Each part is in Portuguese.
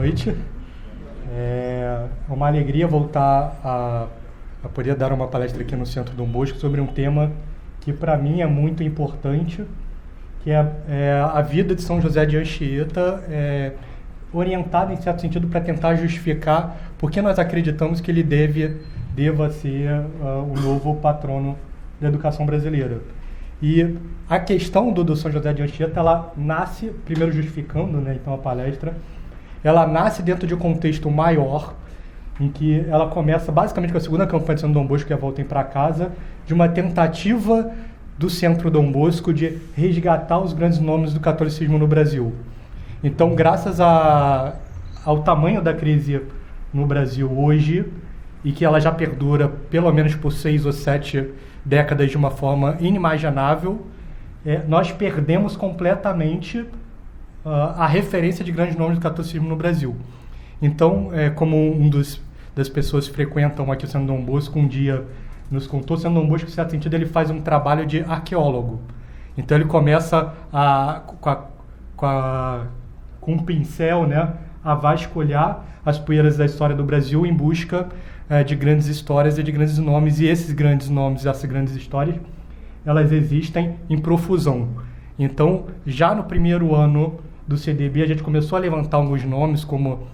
noite. É uma alegria voltar a poder dar uma palestra aqui no Centro Dom Bosco sobre um tema que para mim é muito importante, que é a vida de São José de Anchieta, orientada em certo sentido para tentar justificar por que nós acreditamos que ele deva ser o novo patrono da educação brasileira. E a questão do São José de Anchieta, ela nasce, primeiro justificando, né, então a palestra, ela nasce dentro de um contexto maior, em que ela começa basicamente com a segunda campanha de São Dom Bosco, que é a Voltem para Casa, de uma tentativa do Centro Dom Bosco de resgatar os grandes nomes do catolicismo no Brasil. Então, graças ao tamanho da crise no Brasil hoje, e que ela já perdura pelo menos por 6 ou 7 décadas de uma forma inimaginável, nós perdemos completamente a referência de grandes nomes do catolicismo no Brasil. Então, como das pessoas que frequentam aqui o Centro Dom Bosco um dia nos contou, o Centro Dom Bosco, em certo sentido, ele faz um trabalho de arqueólogo. Então, ele começa com um pincel, né, a vasculhar as poeiras da história do Brasil em busca de grandes histórias e de grandes nomes. E esses grandes nomes, essas grandes histórias, elas existem em profusão. Então, já no primeiro ano do CDB, a gente começou a levantar alguns nomes, como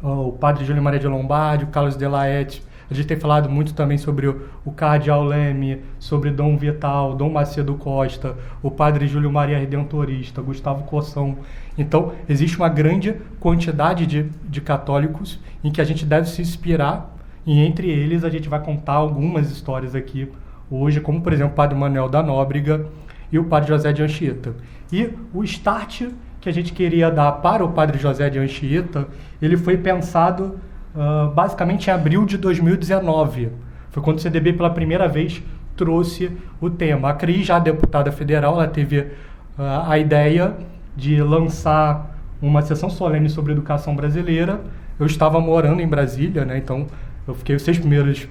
o padre Júlio Maria de Lombardi, o Carlos de Laet. A gente tem falado muito também sobre o cardeal Leme, sobre Dom Vital, Dom Macedo Costa, o padre Júlio Maria Redentorista, Gustavo Coção. Então, existe uma grande quantidade de católicos em que a gente deve se inspirar, e entre eles a gente vai contar algumas histórias aqui hoje, como, por exemplo, o padre Manuel da Nóbrega e o padre José de Anchieta. E o start que a gente queria dar para o padre José de Anchieta, ele foi pensado basicamente em abril de 2019. Foi quando o CDB pela primeira vez trouxe o tema. A Cris, já deputada federal, ela teve a ideia de lançar uma sessão solene sobre educação brasileira. Eu estava morando em Brasília, né? Então eu fiquei os 6 primeiros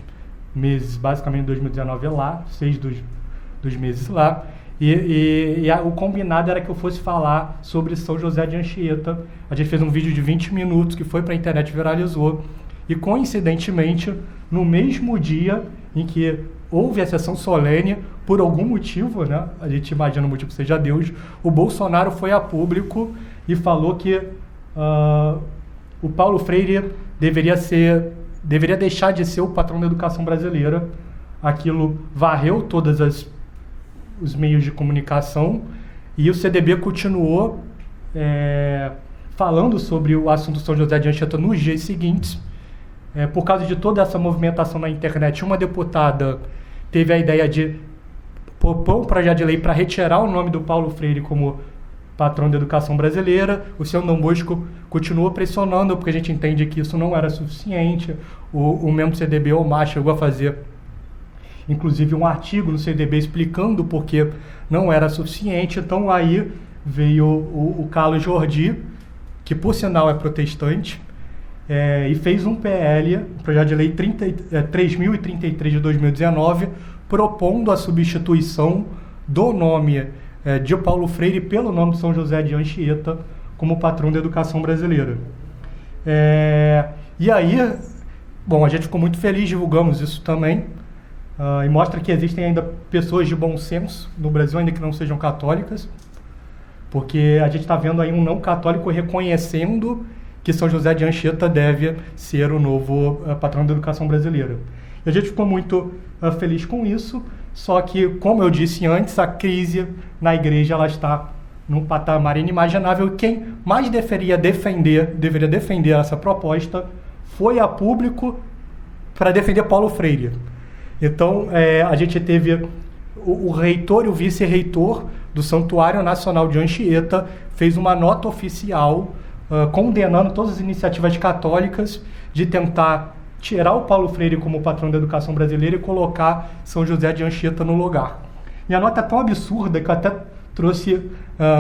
meses, basicamente em 2019 lá, 6 dos meses lá. E o combinado era que eu fosse falar sobre São José de Anchieta. A gente fez um vídeo de 20 minutos que foi para a internet, viralizou. E coincidentemente, no mesmo dia em que houve a sessão solene, por algum motivo, né, a gente imagina o motivo seja Deus, o Bolsonaro foi a público e falou que o Paulo Freire deveria deixar de ser o patrão da educação brasileira. Aquilo varreu todas os meios de comunicação, e o CDB continuou falando sobre o assunto São José de Anchieta nos dias seguintes. Por causa de toda essa movimentação na internet, uma deputada teve a ideia de propor um projeto de lei para retirar o nome do Paulo Freire como patrão da educação brasileira. O senhor Dom Bosco continuou pressionando, porque a gente entende que isso não era suficiente. O membro do CDB, Omar, chegou a fazer inclusive um artigo no CDB explicando por que não era suficiente. Então aí veio o Carlos Jordi, que por sinal é protestante, e fez um PL, um projeto de lei 3033 de 2019, propondo a substituição do nome de Paulo Freire pelo nome de São José de Anchieta como patrão da educação brasileira. E aí, bom, a gente ficou muito feliz, divulgamos isso também, e mostra que existem ainda pessoas de bom senso no Brasil, ainda que não sejam católicas, porque a gente está vendo aí um não católico reconhecendo que São José de Anchieta deve ser o novo patrão da educação brasileira. E a gente ficou muito feliz com isso, só que, como eu disse antes, a crise na igreja ela está num patamar inimaginável. Quem mais deveria defender essa proposta foi a público para defender Paulo Freire. Então, a gente teve o reitor e o vice-reitor do Santuário Nacional de Anchieta fez uma nota oficial condenando todas as iniciativas católicas de tentar tirar o Paulo Freire como patrão da educação brasileira e colocar São José de Anchieta no lugar. E a nota é tão absurda que eu até trouxe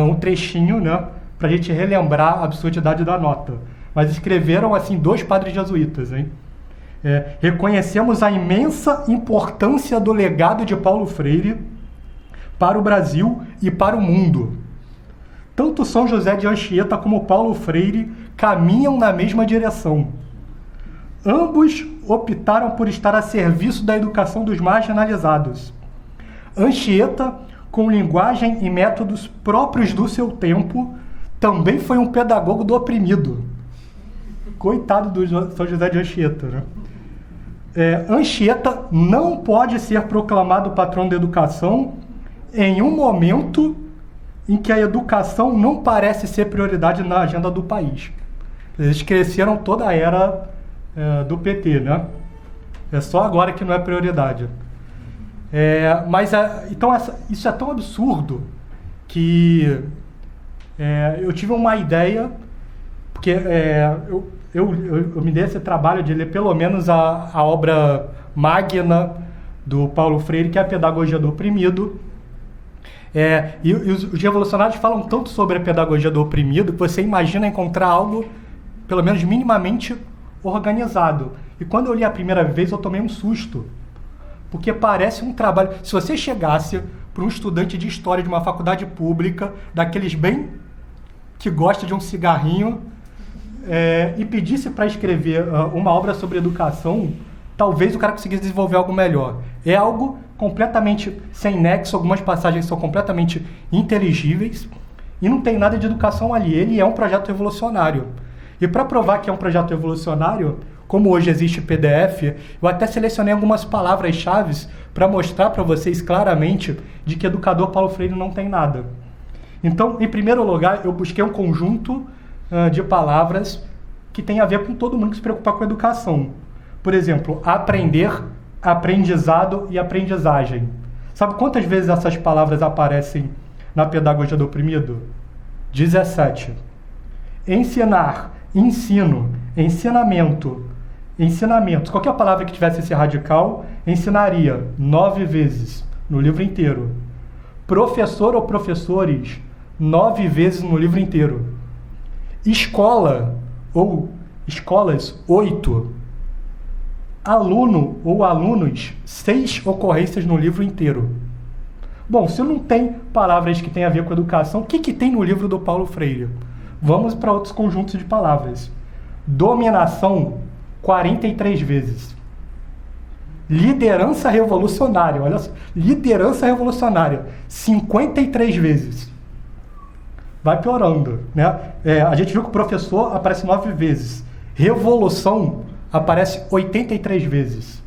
um trechinho, né, para a gente relembrar a absurdidade da nota. Mas escreveram assim 2 padres jesuítas, hein? Reconhecemos a imensa importância do legado de Paulo Freire para o Brasil e para o mundo. Tanto São José de Anchieta como Paulo Freire caminham na mesma direção. Ambos optaram por estar a serviço da educação dos marginalizados. Anchieta, com linguagem e métodos próprios do seu tempo, também foi um pedagogo do oprimido. Coitado do São José de Anchieta, né? Anchieta não pode ser proclamado patrão da educação em um momento em que a educação não parece ser prioridade na agenda do país. Eles cresceram toda a era do PT, né? É só agora que não é prioridade. Então isso é tão absurdo que eu tive uma ideia, porque eu me dei esse trabalho de ler pelo menos a obra magna do Paulo Freire, que é a Pedagogia do Oprimido. E os revolucionários falam tanto sobre a pedagogia do oprimido que você imagina encontrar algo, pelo menos minimamente, organizado. E quando eu li a primeira vez, eu tomei um susto. Porque parece um trabalho... Se você chegasse para um estudante de história de uma faculdade pública, daqueles bem que gosta de um cigarrinho, e pedisse para escrever uma obra sobre educação, talvez o cara conseguisse desenvolver algo melhor. É algo completamente sem nexo, algumas passagens são completamente inteligíveis e não tem nada de educação ali. Ele é um projeto revolucionário. E para provar que é um projeto revolucionário, como hoje existe PDF, eu até selecionei algumas palavras-chave para mostrar para vocês claramente de que educador Paulo Freire não tem nada. Então, em primeiro lugar, eu busquei um conjunto de palavras que tem a ver com todo mundo que se preocupa com a educação. Por exemplo, aprender, aprendizado e aprendizagem. Sabe quantas vezes essas palavras aparecem na Pedagogia do Oprimido? 17. Ensinar, ensino, ensinamento, ensinamentos. Qualquer palavra que tivesse esse radical, ensinaria 9 vezes no livro inteiro. Professor ou professores, 9 vezes no livro inteiro. Escola ou escolas, 8. Aluno ou alunos, 6 ocorrências no livro inteiro. Bom, se não tem palavras que têm a ver com educação, o que tem no livro do Paulo Freire? Vamos para outros conjuntos de palavras. Dominação, 43 vezes. Liderança revolucionária, olha só. Liderança revolucionária, 53 vezes. Vai piorando, né? A gente viu que o professor aparece 9 vezes. Revolução aparece 83 vezes.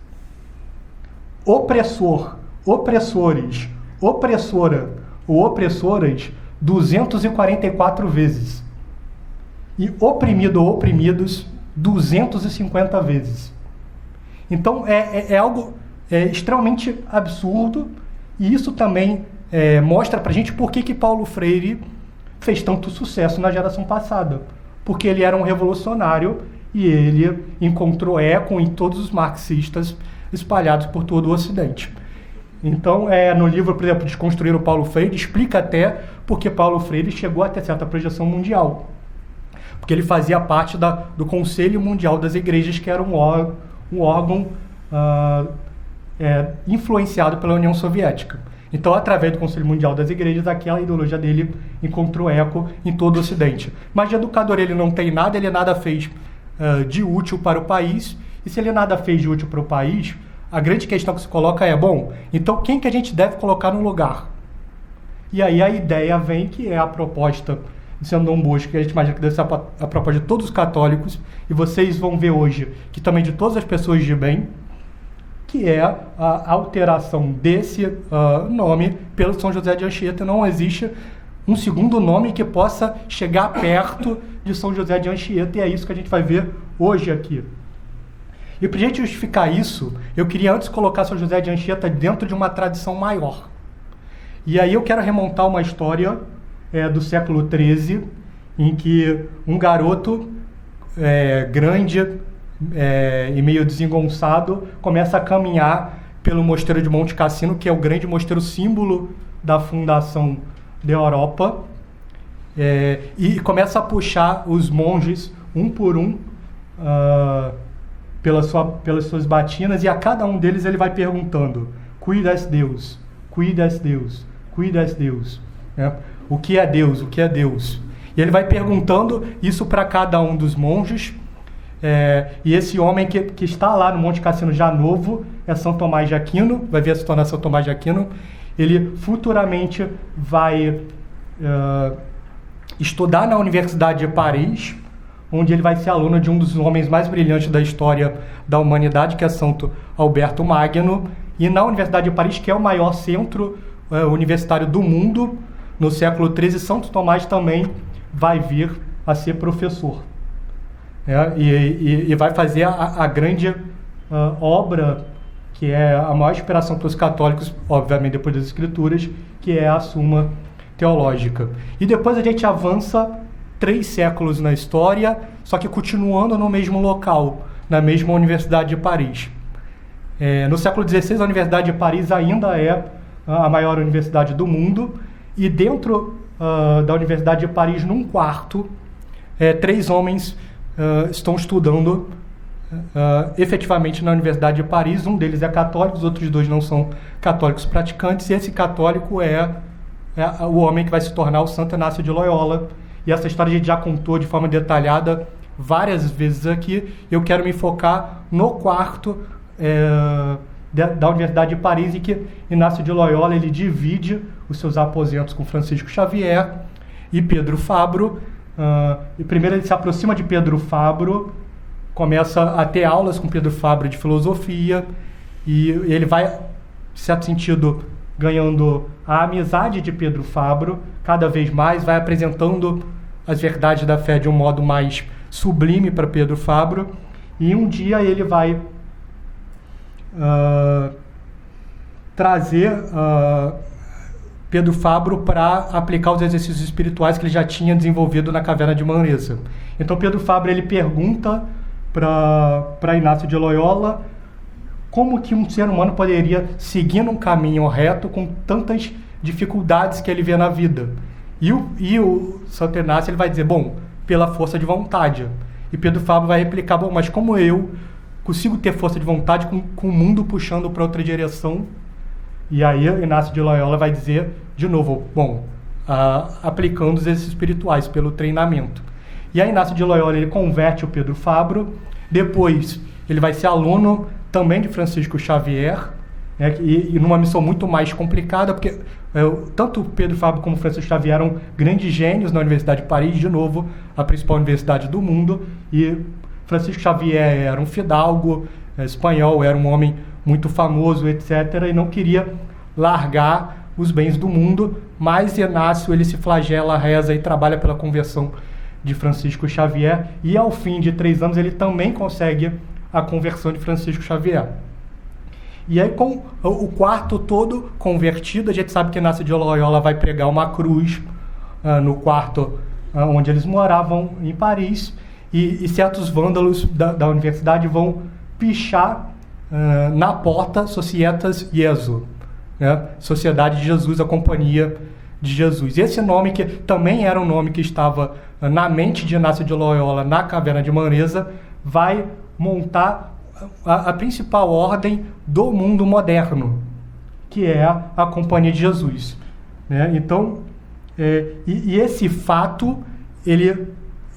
Opressor, opressores, opressora ou opressoras, 244 vezes. E oprimido ou oprimidos, 250 vezes. Então, é algo extremamente absurdo, e isso também mostra pra gente por que Paulo Freire fez tanto sucesso na geração passada. Porque ele era um revolucionário e ele encontrou eco em todos os marxistas espalhados por todo o Ocidente. Então, no livro, por exemplo, Desconstruir o Paulo Freire, explica até porque Paulo Freire chegou a ter certa projeção mundial. Porque ele fazia parte do Conselho Mundial das Igrejas, que era um órgão influenciado pela União Soviética. Então, através do Conselho Mundial das Igrejas, aquela ideologia dele encontrou eco em todo o Ocidente. Mas de educador ele não tem nada, ele nada fez de útil para o país. E se ele nada fez de útil para o país, a grande questão que se coloca é, bom, então quem que a gente deve colocar no lugar? E aí a ideia vem, que é a proposta de São Dom Bosco, que a gente imagina que deve ser a proposta de todos os católicos, e vocês vão ver hoje que também de todas as pessoas de bem, que é a alteração desse nome pelo São José de Anchieta. Não existe um segundo nome que possa chegar perto de São José de Anchieta, e é isso que a gente vai ver hoje aqui. E para a gente justificar isso, eu queria antes colocar São José de Anchieta dentro de uma tradição maior. E aí eu quero remontar uma história do século XIII, em que um garoto grande e meio desengonçado começa a caminhar pelo mosteiro de Monte Cassino, que é o grande mosteiro símbolo da fundação da Europa, e começa a puxar os monges um por um pelas suas batinas, e a cada um deles ele vai perguntando: cuidas Deus, cuidas Deus, cuidas Deus, né? o que é Deus? O que é Deus? E ele vai perguntando isso para cada um dos monges. E esse homem que está lá no Monte Cassino já novo é São Tomás de Aquino, vai vir a se tornar São Tomás de Aquino. Ele futuramente vai estudar na Universidade de Paris, onde ele vai ser aluno de um dos homens mais brilhantes da história da humanidade, que é Santo Alberto Magno, e na Universidade de Paris, que é o maior centro universitário do mundo, no século XIII, Santo Tomás também vai vir a ser professor. E vai fazer a grande obra, que é a maior inspiração para os católicos, obviamente depois das Escrituras, que é a Suma Teológica. E depois a gente avança 3 séculos na história, só que continuando no mesmo local, na mesma Universidade de Paris. No século XVI, a Universidade de Paris ainda é a maior universidade do mundo, e dentro da Universidade de Paris, num quarto, 3 homens estão estudando efetivamente na Universidade de Paris. Um deles é católico, os outros 2 não são católicos praticantes, e esse católico é o homem que vai se tornar o Santo Inácio de Loyola. E essa história a gente já contou de forma detalhada várias vezes aqui. Eu quero me focar no quarto da Universidade de Paris, em que Inácio de Loyola ele divide os seus aposentos com Francisco Xavier e Pedro Fabro. E primeiro ele se aproxima de Pedro Fabro, começa a ter aulas com Pedro Fabro de filosofia, e ele vai, em certo sentido, ganhando a amizade de Pedro Fabro, cada vez mais, vai apresentando as verdades da fé de um modo mais sublime para Pedro Fabro, e um dia ele vai trazer Pedro Fabro para aplicar os exercícios espirituais que ele já tinha desenvolvido na caverna de Manresa. Então Pedro Fabro ele pergunta para Inácio de Loyola como que um ser humano poderia seguir um caminho reto com tantas dificuldades que ele vê na vida. E o Santo Inácio ele vai dizer, bom, pela força de vontade. E Pedro Fabro vai replicar, bom, mas como eu consigo ter força de vontade com o mundo puxando para outra direção? E aí Inácio de Loyola vai dizer, de novo, bom, aplicando os exercícios espirituais pelo treinamento. E aí Inácio de Loyola ele converte o Pedro Fabro, depois ele vai ser aluno também de Francisco Xavier, né, e numa missão muito mais complicada, porque tanto Pedro Fabro como Francisco Xavier eram grandes gênios na Universidade de Paris, de novo, a principal universidade do mundo, e Francisco Xavier era um fidalgo espanhol, era um homem muito famoso, etc., e não queria largar os bens do mundo, mas Inácio ele se flagela, reza e trabalha pela conversão de Francisco Xavier, e ao fim de 3 anos ele também consegue a conversão de Francisco Xavier. E aí, com o quarto todo convertido, a gente sabe que Inácio de Loyola vai pregar uma cruz no quarto onde eles moravam em Paris, e certos vândalos da universidade vão pichar na porta Societas Jesu, né? Sociedade de Jesus, a Companhia de Jesus. E esse nome, que também era um nome que estava na mente de Inácio de Loyola na caverna de Manresa, vai montar a principal ordem do mundo moderno, que é a Companhia de Jesus, né? Então, esse fato, ele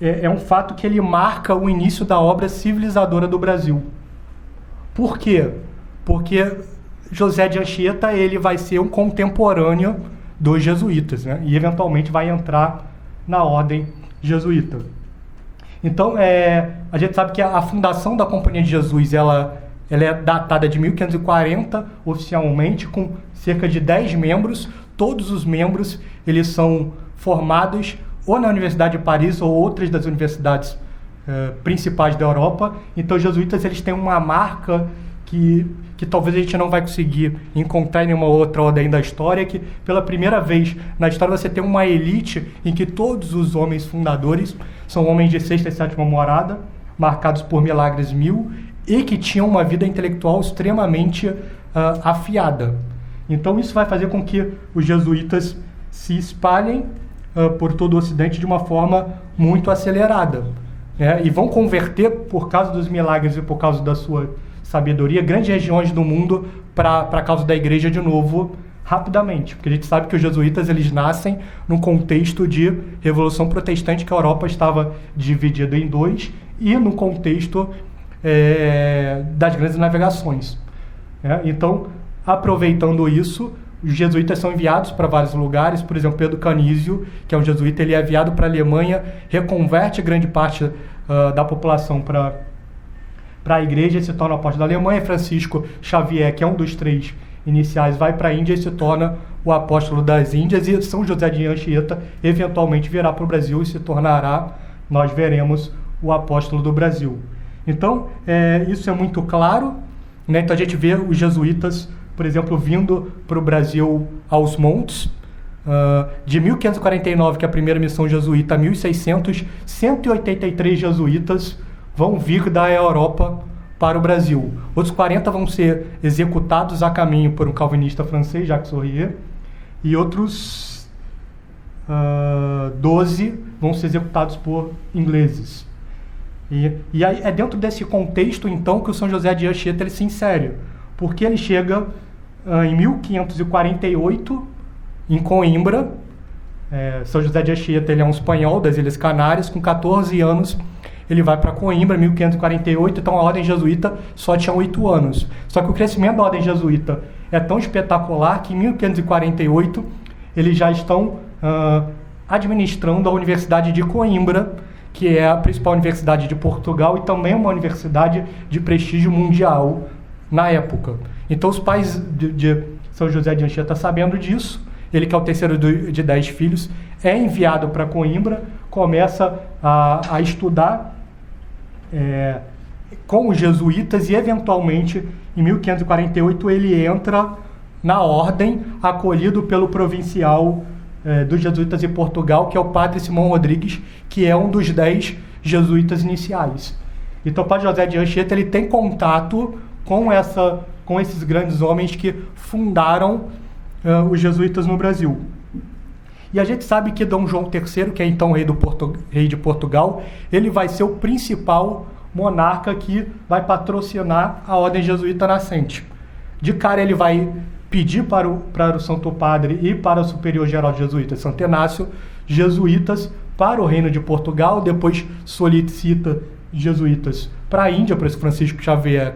é um fato que ele marca o início da obra civilizadora do Brasil. Por quê? Porque José de Anchieta ele vai ser um contemporâneo dos jesuítas, né? E eventualmente vai entrar na ordem jesuíta. Então, a gente sabe que a fundação da Companhia de Jesus ela é datada de 1540, oficialmente, com cerca de 10 membros. Todos os membros eles são formados ou na Universidade de Paris ou outras das universidades principais da Europa. Então, os jesuítas eles têm uma marca que talvez a gente não vai conseguir encontrar em nenhuma outra ordem da história, que pela primeira vez na história você tem uma elite em que todos os homens fundadores são homens de 6ª e 7ª morada, marcados por milagres mil, e que tinham uma vida intelectual extremamente afiada. Então isso vai fazer com que os jesuítas se espalhem por todo o Ocidente de uma forma muito acelerada, né? E vão converter, por causa dos milagres e por causa da sua sabedoria, grandes regiões do mundo para a causa da igreja de novo, rapidamente, porque a gente sabe que os jesuítas eles nascem num contexto de Revolução Protestante, que a Europa estava dividida em dois, e no contexto das grandes navegações. Então, aproveitando isso, os jesuítas são enviados para vários lugares. Por exemplo, Pedro Canísio, que é um jesuíta, ele é enviado para a Alemanha, reconverte grande parte da população para a igreja e se torna apóstolo da Alemanha. Francisco Xavier, que é um dos 3 iniciais, vai para a Índia e se torna o apóstolo das Índias, e São José de Anchieta eventualmente virá para o Brasil e se tornará, nós veremos, o apóstolo do Brasil. Então, isso é muito claro, né? Então a gente vê os jesuítas, por exemplo, vindo para o Brasil aos montes, de 1549, que é a primeira missão jesuíta, a 1600, 183 jesuítas vão vir da Europa para o Brasil. Outros 40 vão ser executados a caminho por um calvinista francês, Jacques Sorrier, e outros 12 vão ser executados por ingleses. E aí é dentro desse contexto, então, que o São José de Anchieta ele se insere, porque ele chega em 1548 em Coimbra. São José de Anchieta ele é um espanhol das Ilhas Canárias. Com 14 anos ele vai para Coimbra, 1548, então a ordem jesuíta só tinha 8 anos. Só que o crescimento da ordem jesuíta é tão espetacular que em 1548 eles já estão administrando a Universidade de Coimbra, que é a principal universidade de Portugal e também uma universidade de prestígio mundial na época. Então os pais de São José de Anchieta, sabendo disso, ele que é o terceiro de 10 filhos, é enviado para Coimbra, começa a estudar com os jesuítas e eventualmente em 1548 ele entra na ordem, acolhido pelo provincial dos jesuítas de Portugal, que é o padre Simão Rodrigues, que é um dos 10 jesuítas iniciais. Então o padre José de Anchieta ele tem contato com esses grandes homens que fundaram os jesuítas no Brasil. E a gente sabe que Dom João III, que é então rei de Portugal, ele vai ser o principal monarca que vai patrocinar a ordem jesuíta nascente. De cara ele vai pedir para o Santo Padre e para o Superior Geral de Jesuítas, Santo Inácio, jesuítas para o Reino de Portugal, depois solicita jesuítas para a Índia, por isso Francisco Xavier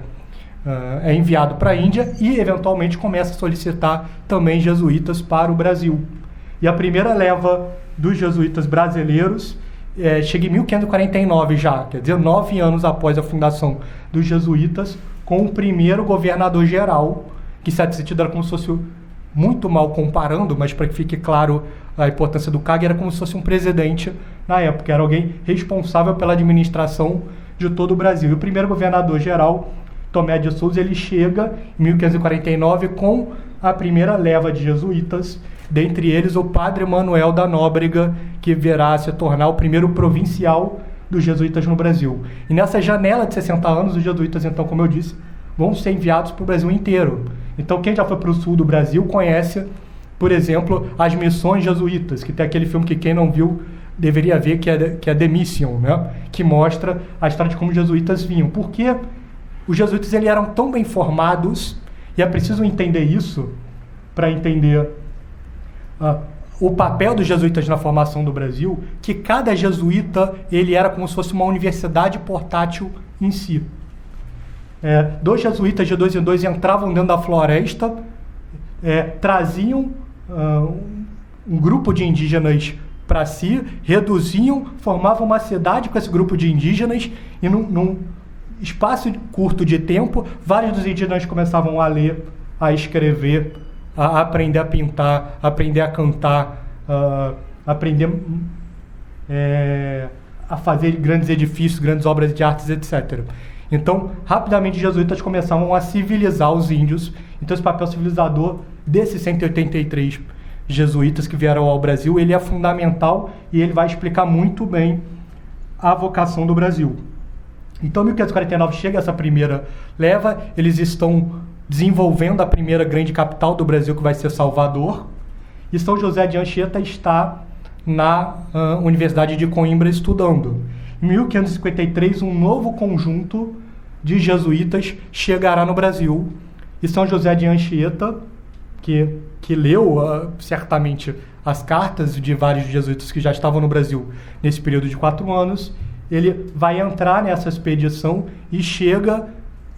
é enviado para a Índia e eventualmente começa a solicitar também jesuítas para o Brasil. E a primeira leva dos jesuítas brasileiros chega em 1549 já, quer dizer, 9 anos após a fundação dos jesuítas, com o primeiro governador-geral, que certo sentido era como se fosse, muito mal comparando, mas para que fique claro a importância do cargo, era como se fosse um presidente na época, era alguém responsável pela administração de todo o Brasil. E o primeiro governador-geral, Tomé de Souza, ele chega em 1549 com a primeira leva de jesuítas, dentre eles o padre Manuel da Nóbrega, que virá a se tornar o primeiro provincial dos jesuítas no Brasil. E nessa janela de 60 anos, os jesuítas, então, como eu disse, vão ser enviados para o Brasil inteiro. Então, quem já foi para o sul do Brasil conhece, por exemplo, as missões jesuítas, que tem aquele filme que quem não viu deveria ver, que é The Mission, né? Que mostra a história de como os jesuítas vinham. Porque os jesuítas eles eram tão bem formados, e é preciso entender isso para entender o papel dos jesuítas na formação do Brasil, que cada jesuíta ele era como se fosse uma universidade portátil em si. 2 jesuítas de 2 em 2 entravam dentro da floresta, traziam um grupo de indígenas para si, reduziam, formavam uma cidade com esse grupo de indígenas, e num espaço curto de tempo, vários dos indígenas começavam a ler, a escrever, a aprender a pintar, a aprender a cantar, aprender a fazer grandes edifícios, grandes obras de artes, etc. Então, rapidamente, os jesuítas começavam a civilizar os índios. Então, esse papel civilizador desses 183 jesuítas que vieram ao Brasil, ele é fundamental e ele vai explicar muito bem a vocação do Brasil. Então, em 1549 chega essa primeira leva, eles estão desenvolvendo a primeira grande capital do Brasil, que vai ser Salvador, e São José de Anchieta está na Universidade de Coimbra estudando. Em 1553, um novo conjunto de jesuítas chegará no Brasil, e São José de Anchieta que leu certamente as cartas de vários jesuítas que já estavam no Brasil nesse período de 4 anos, ele vai entrar nessa expedição e chega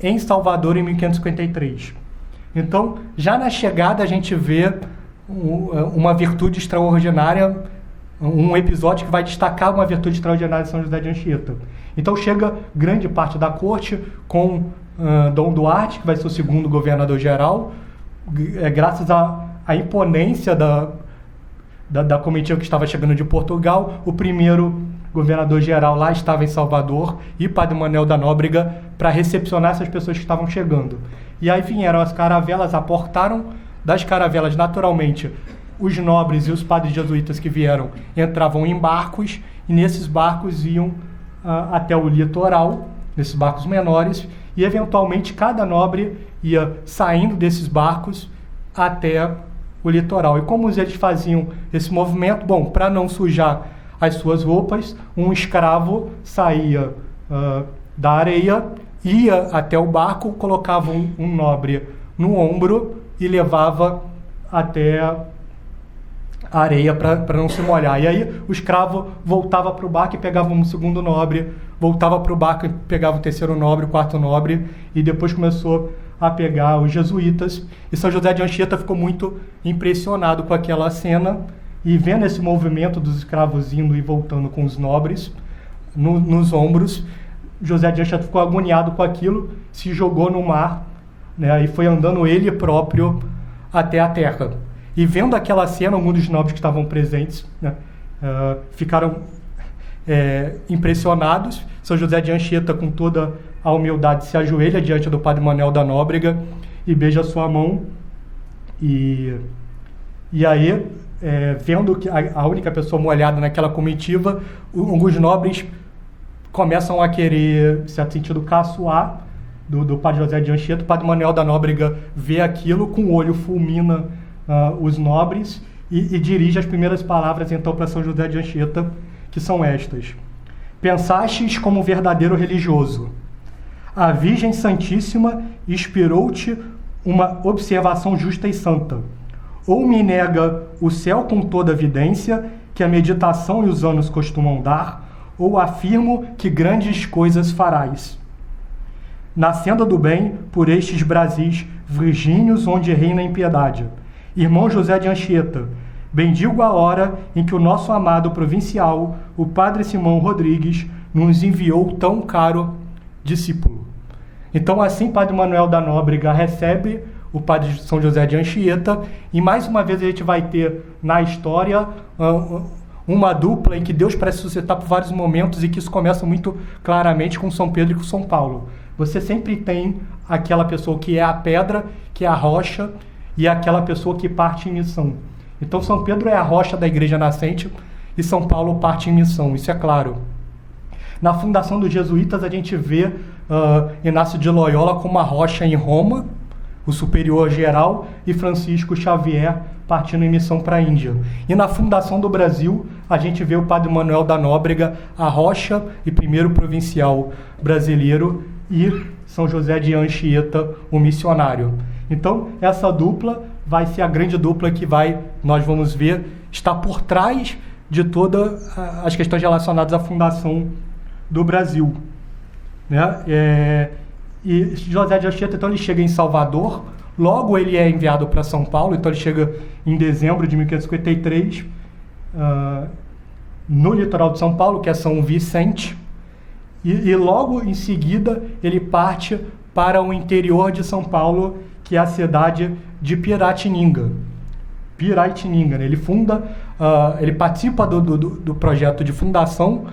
em Salvador em 1553. Então, já na chegada a gente vê uma virtude extraordinária, um episódio que vai destacar uma virtude extraordinária de São José de Anchieta. Então chega grande parte da corte com Dom Duarte, que vai ser o segundo governador-geral, graças à imponência da comitiva que estava chegando de Portugal. O primeiro governador-geral lá estava em Salvador, e Padre Manuel da Nóbrega, para recepcionar essas pessoas que estavam chegando. E aí vieram as caravelas, aportaram. Das caravelas, naturalmente, os nobres e os padres jesuítas que vieram entravam em barcos, e nesses barcos iam até o litoral, nesses barcos menores, e eventualmente cada nobre ia saindo desses barcos até o litoral. E como eles faziam esse movimento? Bom, para não sujar as suas roupas, um escravo saía da areia, ia até o barco, colocava um nobre no ombro e levava até a areia para não se molhar. E aí o escravo voltava para o barco e pegava um segundo nobre, voltava para o barco e pegava o terceiro nobre, o quarto nobre, e depois começou a pegar os jesuítas. E São José de Anchieta ficou muito impressionado com aquela cena, e vendo esse movimento dos escravos indo e voltando com os nobres nos ombros, José de Anchieta ficou agoniado com aquilo, se jogou no mar, né, e foi andando ele próprio até a terra. E vendo aquela cena, alguns dos nobres que estavam presentes, né, ficaram impressionados. São José de Anchieta, com toda a humildade, se ajoelha diante do Padre Manuel da Nóbrega e beija a sua mão. E aí, vendo que a única pessoa molhada naquela comitiva, alguns nobres começam a querer, em certo sentido, caçoar do Padre José de Anchieta. O Padre Manuel da Nóbrega vê aquilo, com o olho fulmina os nobres e dirige as primeiras palavras então para São José de Anchieta, que são estas: Pensastes como verdadeiro religioso. A Virgem Santíssima inspirou-te uma observação justa e santa. Ou me nega o céu com toda evidência que a meditação e os anos costumam dar, ou afirmo que grandes coisas farás. Na senda do bem, por estes Brasis virgínios onde reina a impiedade. Irmão José de Anchieta, bendigo a hora em que o nosso amado provincial, o Padre Simão Rodrigues, nos enviou tão caro discípulo. Então, assim, Padre Manuel da Nóbrega recebe o Padre São José de Anchieta, e mais uma vez a gente vai ter na história uma dupla em que Deus parece suscitar por vários momentos, e que isso começa muito claramente com São Pedro e com São Paulo. Você sempre tem aquela pessoa que é a pedra, que é a rocha, e aquela pessoa que parte em missão. Então São Pedro é a rocha da Igreja Nascente e São Paulo parte em missão, isso é claro. Na fundação dos jesuítas a gente vê Inácio de Loyola como a rocha em Roma, o superior geral, e Francisco Xavier partindo em missão para a Índia. E na fundação do Brasil a gente vê o Padre Manuel da Nóbrega, a rocha e primeiro provincial brasileiro, e São José de Anchieta, o missionário. Então, essa dupla vai ser a grande dupla que nós vamos ver, está por trás de todas as questões relacionadas à fundação do Brasil. Né? E José de Anchieta, então, ele chega em Salvador, logo ele é enviado para São Paulo, então ele chega em dezembro de 1553, no litoral de São Paulo, que é São Vicente, e logo em seguida ele parte para o interior de São Paulo, que é a cidade de Piratininga. Né? Ele participa do projeto de fundação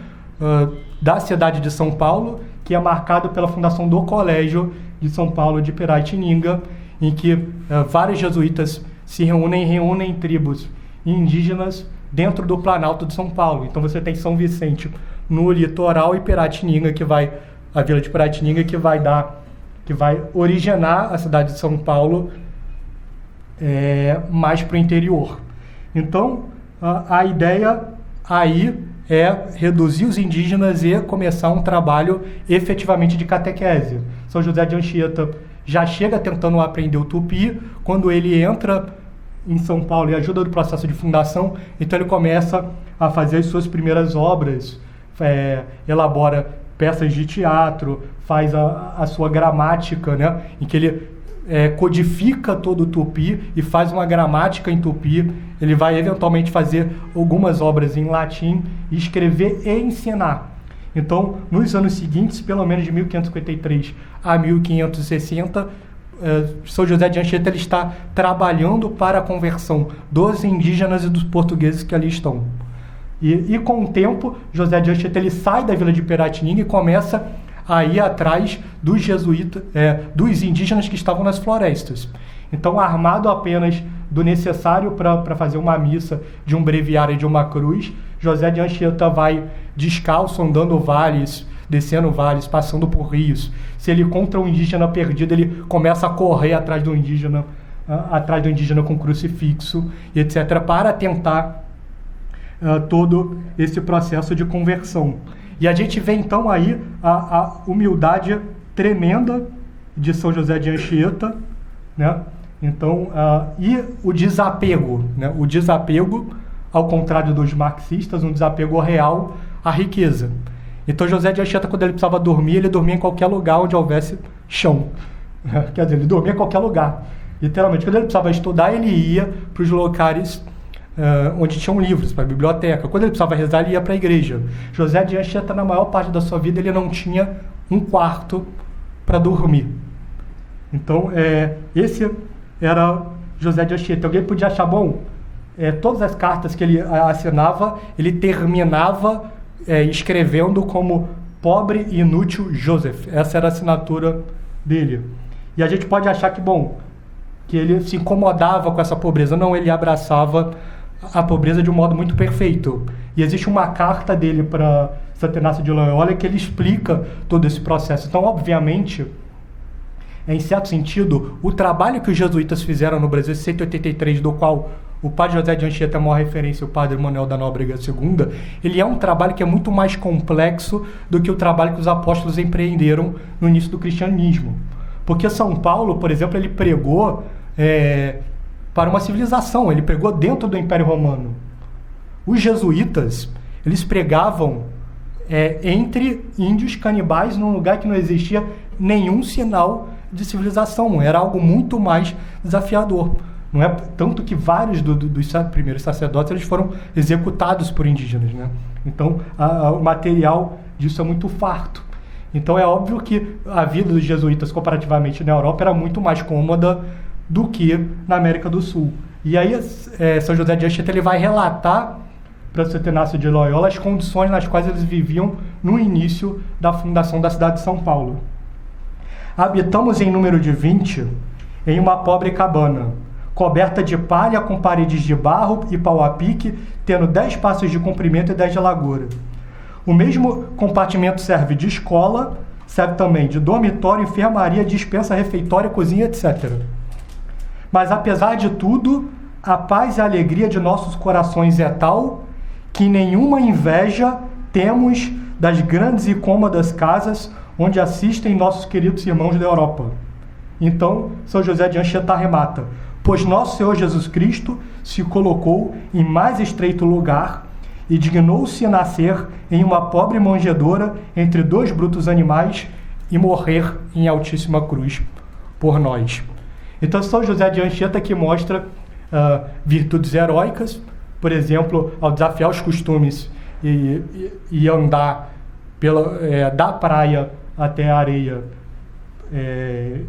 da cidade de São Paulo, que é marcado pela fundação do Colégio de São Paulo de Piratininga, em que vários jesuítas se reúnem tribos indígenas dentro do Planalto de São Paulo. Então você tem São Vicente no litoral e Piratininga, a vila de Piratininga, que vai originar a cidade de São Paulo mais para o interior. Então, a ideia aí é reduzir os indígenas e começar um trabalho efetivamente de catequese. São José de Anchieta já chega tentando aprender o tupi. Quando ele entra em São Paulo e ajuda no processo de fundação, então ele começa a fazer as suas primeiras obras, elabora peças de teatro, faz a sua gramática, né, em que ele codifica todo o tupi e faz uma gramática em tupi. Ele vai eventualmente fazer algumas obras em latim, escrever e ensinar. Então, nos anos seguintes, pelo menos de 1553 a 1560, São José de Anchieta ele está trabalhando para a conversão dos indígenas e dos portugueses que ali estão. E com o tempo, José de Anchieta ele sai da vila de Piratininga e começa a ir atrás dos jesuítas, dos indígenas que estavam nas florestas. Então, armado apenas do necessário para fazer uma missa, de um breviário e de uma cruz, José de Anchieta vai descalço, andando vales, descendo vales, passando por rios. Se ele encontra um indígena perdido, ele começa a correr atrás do indígena com crucifixo, etc., para tentar todo esse processo de conversão. E a gente vê então aí a humildade tremenda de São José de Anchieta, né? Então, e o desapego, né? O desapego, ao contrário dos marxistas, um desapego real à riqueza. Então, José de Anchieta, quando ele precisava dormir, ele dormia em qualquer lugar onde houvesse chão. Quer dizer, ele dormia em qualquer lugar. Literalmente, quando ele precisava estudar, ele ia para os locais onde tinham livros, para a biblioteca. Quando ele precisava rezar, ele ia para a igreja. José de Anchieta, na maior parte da sua vida, ele não tinha um quarto para dormir. Então, esse era José de Anchieta. Alguém podia achar bom? Todas as cartas que ele assinava, ele terminava escrevendo como pobre e inútil Joseph. Essa era a assinatura dele. E a gente pode achar que ele se incomodava com essa pobreza. Não, ele abraçava a pobreza de um modo muito perfeito. E existe uma carta dele para Santo Inácio de Loyola que ele explica todo esse processo. Então, obviamente, em certo sentido, o trabalho que os jesuítas fizeram no Brasil em 183, do qual o padre José de Anchieta é a maior referência, o padre Manuel da Nóbrega II, ele é um trabalho que é muito mais complexo do que o trabalho que os apóstolos empreenderam no início do cristianismo. Porque São Paulo, por exemplo, ele pregou para uma civilização, ele pregou dentro do Império Romano. Os jesuítas, eles pregavam entre índios canibais num lugar que não existia nenhum sinal de civilização. Era algo muito mais desafiador. Não é tanto que vários dos primeiros sacerdotes eles foram executados por indígenas, né? Então, o material disso é muito farto. Então, é óbvio que a vida dos jesuítas, comparativamente na Europa, era muito mais cômoda do que na América do Sul. E aí, São José de Anchieta ele vai relatar para Santo Inácio de Loyola as condições nas quais eles viviam no início da fundação da cidade de São Paulo. Habitamos em número de 20 em uma pobre cabana, coberta de palha com paredes de barro e pau a pique, tendo 10 passos de comprimento e 10 de largura. O mesmo compartimento serve de escola, serve também de dormitório, enfermaria, dispensa, refeitório, cozinha, etc. Mas apesar de tudo, a paz e a alegria de nossos corações é tal que nenhuma inveja temos das grandes e cômodas casas onde assistem nossos queridos irmãos da Europa. Então, São José de Anchieta arremata: pois nosso Senhor Jesus Cristo se colocou em mais estreito lugar e dignou-se nascer em uma pobre manjedoura entre 2 brutos animais e morrer em altíssima cruz por nós. Então, São José de Anchieta que mostra virtudes heróicas, por exemplo, ao desafiar os costumes e andar da praia até a areia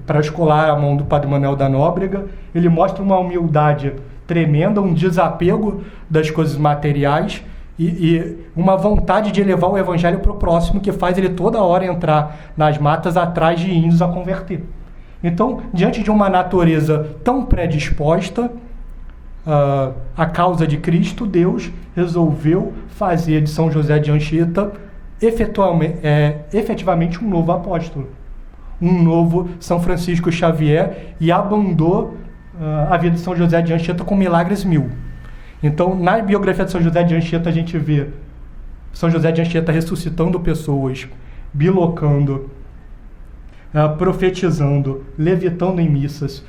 para escolar a mão do padre Manuel da Nóbrega. Ele mostra uma humildade tremenda, um desapego das coisas materiais e uma vontade de levar o evangelho para o próximo, que faz ele toda hora entrar nas matas atrás de índios a converter. Então, diante de uma natureza tão predisposta à causa de Cristo, Deus resolveu fazer de São José de Anchieta efetivamente um novo apóstolo, um novo São Francisco Xavier, e abundou a vida de São José de Anchieta com milagres 1000. Então, na biografia de São José de Anchieta, a gente vê São José de Anchieta ressuscitando pessoas, bilocando, profetizando, levitando em missas.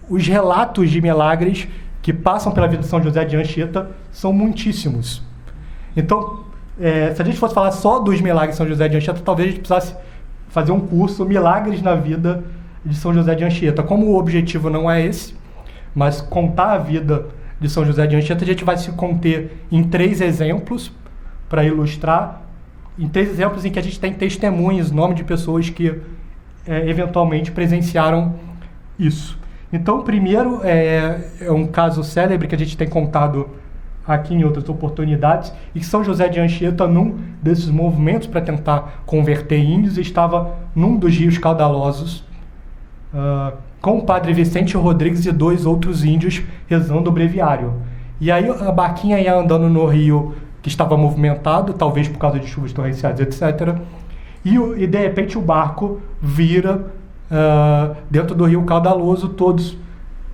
Os relatos de milagres que passam pela vida de São José de Anchieta são muitíssimos. Então, se a gente fosse falar só dos milagres de São José de Anchieta, talvez a gente precisasse fazer um curso Milagres na Vida de São José de Anchieta. Como o objetivo não é esse, mas contar a vida de São José de Anchieta, a gente vai se conter em 3 exemplos para ilustrar, em 3 exemplos em que a gente tem testemunhos, nome de pessoas que eventualmente presenciaram isso. Então, o primeiro é um caso célebre que a gente tem contado aqui em outras oportunidades, e que São José de Anchieta, num desses movimentos para tentar converter índios, estava num dos rios caudalosos, com o padre Vicente Rodrigues e 2 outros índios rezando o breviário. E aí a barquinha ia andando no rio que estava movimentado, talvez por causa de chuvas torrenciais, etc. E de repente o barco vira dentro do rio caudaloso, todos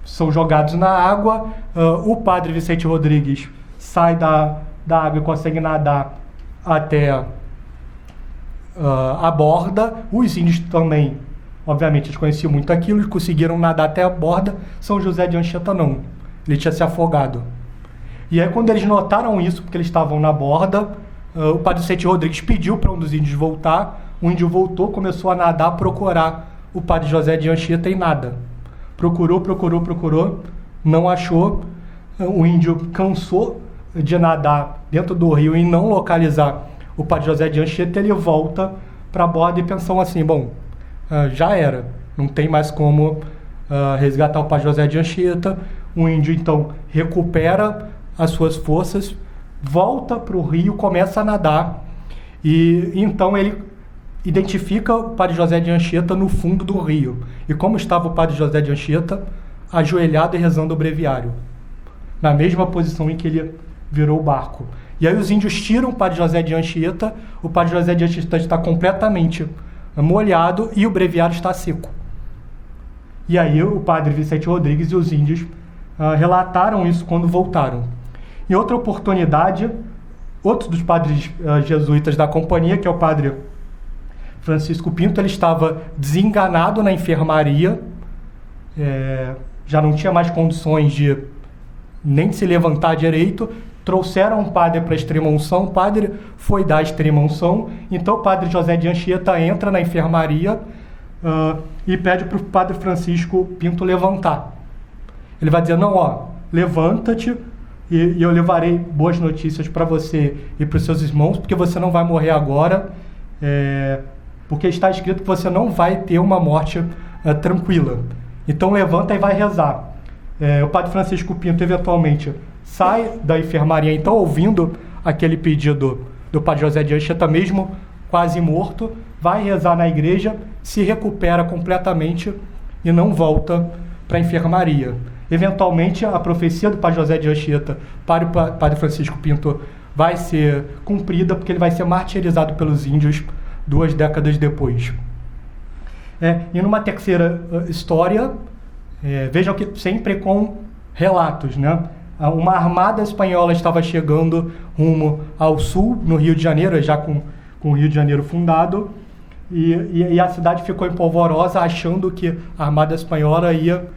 são jogados na água. O padre Vicente Rodrigues sai da água e consegue nadar até a borda. Os índios também, obviamente, eles conheciam muito aquilo, eles conseguiram nadar até a borda. São José de Anchieta não, ele tinha se afogado. E aí, quando eles notaram isso, porque eles estavam na borda, o padre Vicente Rodrigues pediu para um dos índios voltar. O índio voltou, começou a nadar, procurar o padre José de Anchieta e nada. Procurou, não achou. O índio cansou de nadar dentro do rio e não localizar o padre José de Anchieta. Ele volta para a borda e pensou assim, bom, já era, não tem mais como resgatar o padre José de Anchieta. O índio então recupera as suas forças, volta para o rio, começa a nadar, e então ele identifica o padre José de Anchieta no fundo do rio. E como estava o padre José de Anchieta? Ajoelhado e rezando o breviário, na mesma posição em que ele virou o barco. E aí os índios tiram o padre José de Anchieta, o padre José de Anchieta está completamente molhado e o breviário está seco. E aí o padre Vicente Rodrigues e os índios relataram isso quando voltaram. Em outra oportunidade, outro dos padres jesuítas da companhia, que é o padre Francisco Pinto, ele estava desenganado na enfermaria, já não tinha mais condições de nem se levantar direito. Trouxeram um padre para a extrema-unção, o padre foi dar a extrema-unção, então o padre José de Anchieta entra na enfermaria e pede para o padre Francisco Pinto levantar. Ele vai dizer, não, levanta-te e eu levarei boas notícias para você e para os seus irmãos, porque você não vai morrer agora, porque está escrito que você não vai ter uma morte tranquila. Então levanta e vai rezar. O padre Francisco Pinto eventualmente sai da enfermaria, então, ouvindo aquele pedido do padre José de Anchieta, mesmo quase morto, vai rezar na igreja, se recupera completamente e não volta para a enfermaria. Eventualmente, a profecia do padre José de Anchieta para o padre Francisco Pinto vai ser cumprida, porque ele vai ser martirizado pelos índios 2 décadas depois. E numa terceira história, vejam que sempre com relatos, né? Uma armada espanhola estava chegando rumo ao sul, no Rio de Janeiro, já com o Rio de Janeiro fundado, e a cidade ficou empolvorosa, achando que a armada espanhola ia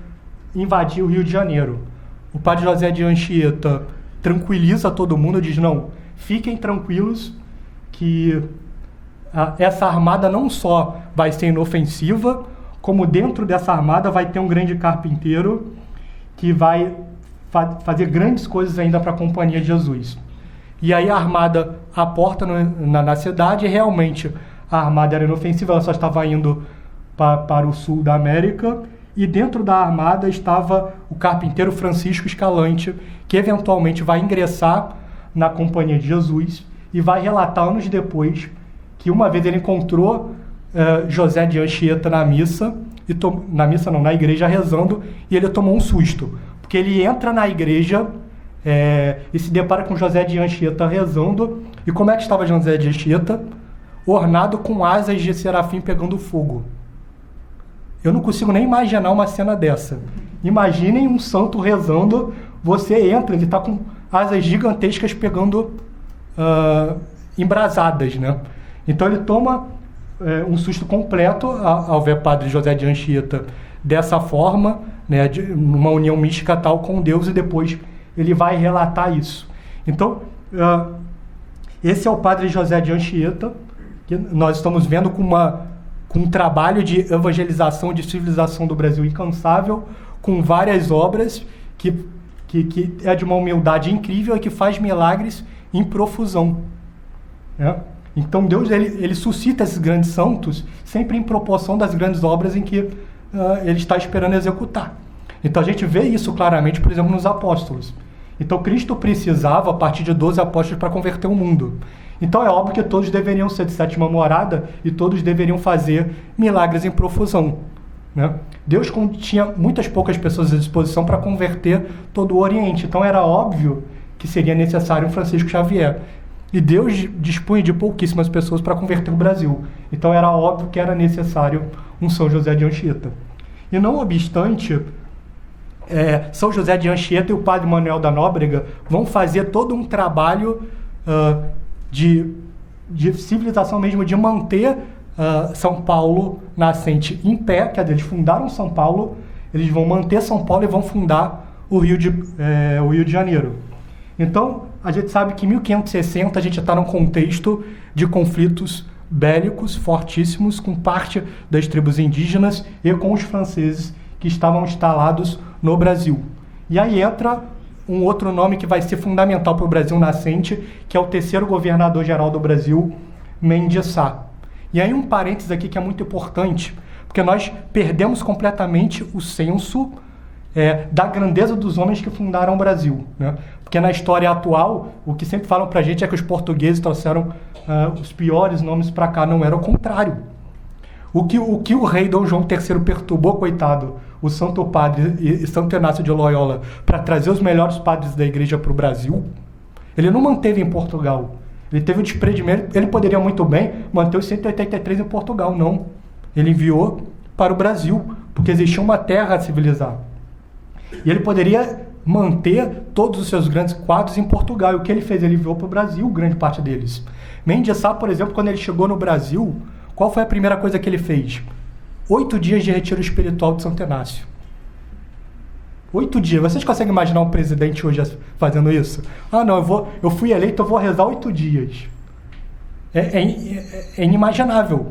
invadir o Rio de Janeiro. O padre José de Anchieta tranquiliza todo mundo, diz, não, fiquem tranquilos que essa armada não só vai ser inofensiva, como dentro dessa armada vai ter um grande carpinteiro que vai fazer grandes coisas ainda para a Companhia de Jesus. E aí a armada aporta na cidade, e realmente a armada era inofensiva, ela só estava indo para o sul da América, e dentro da armada estava o carpinteiro Francisco Escalante, que eventualmente vai ingressar na Companhia de Jesus e vai relatar anos depois que uma vez ele encontrou José de Anchieta na missa, na igreja rezando, e ele tomou um susto, porque ele entra na igreja e se depara com José de Anchieta rezando. E como é que estava José de Anchieta? Ornado com asas de serafim pegando fogo. Eu não consigo nem imaginar uma cena dessa. Imaginem um santo rezando, você entra, ele está com asas gigantescas pegando embrasadas, né? Então ele toma um susto completo ao ver o padre José de Anchieta dessa forma, né, numa união mística tal com Deus, e depois ele vai relatar isso. Então, esse é o padre José de Anchieta, que nós estamos vendo com um trabalho de evangelização, de civilização do Brasil incansável, com várias obras que é de uma humildade incrível e que faz milagres em profusão. Né? Então Deus ele suscita esses grandes santos sempre em proporção das grandes obras em que ele está esperando executar. Então a gente vê isso claramente, por exemplo, nos apóstolos. Então Cristo precisava, a partir de 12 apóstolos, para converter o mundo. Então é óbvio que todos deveriam ser de sétima morada e todos deveriam fazer milagres em profusão. Né? Deus tinha muitas poucas pessoas à disposição para converter todo o Oriente. Então era óbvio que seria necessário um Francisco Xavier. E Deus dispunha de pouquíssimas pessoas para converter o Brasil. Então era óbvio que era necessário um São José de Anchieta. E não obstante, São José de Anchieta e o padre Manuel da Nóbrega vão fazer todo um trabalho de civilização mesmo, de manter São Paulo nascente em pé. Quer dizer, eles fundaram São Paulo, eles vão manter São Paulo e vão fundar o Rio de Janeiro. Então, a gente sabe que em 1560 a gente está num contexto de conflitos bélicos fortíssimos com parte das tribos indígenas e com os franceses que estavam instalados no Brasil. E aí entra um outro nome que vai ser fundamental para o Brasil nascente, que é o terceiro governador-geral do Brasil, Mendes Sá. E aí um parênteses aqui que é muito importante, porque nós perdemos completamente o senso da grandeza dos homens que fundaram o Brasil. Né? Porque na história atual, o que sempre falam para a gente é que os portugueses trouxeram os piores nomes para cá. Não, era o contrário. O que o rei Dom João III perturbou, coitado, o Santo Padre e Santo Inácio de Loyola, para trazer os melhores padres da igreja para o Brasil, ele não manteve em Portugal. Ele teve o desprendimento, ele poderia muito bem manter os 183 em Portugal, não. Ele enviou para o Brasil, porque existia uma terra a civilizar. E ele poderia manter todos os seus grandes quadros em Portugal. E o que ele fez? Ele enviou para o Brasil, grande parte deles. Mendes Sá, por exemplo, quando ele chegou no Brasil, qual foi a primeira coisa que ele fez? 8 dias de retiro espiritual de Santo Inácio. 8 dias. Vocês conseguem imaginar um presidente hoje fazendo isso? Ah, não, eu fui eleito, eu vou rezar 8 dias. É inimaginável.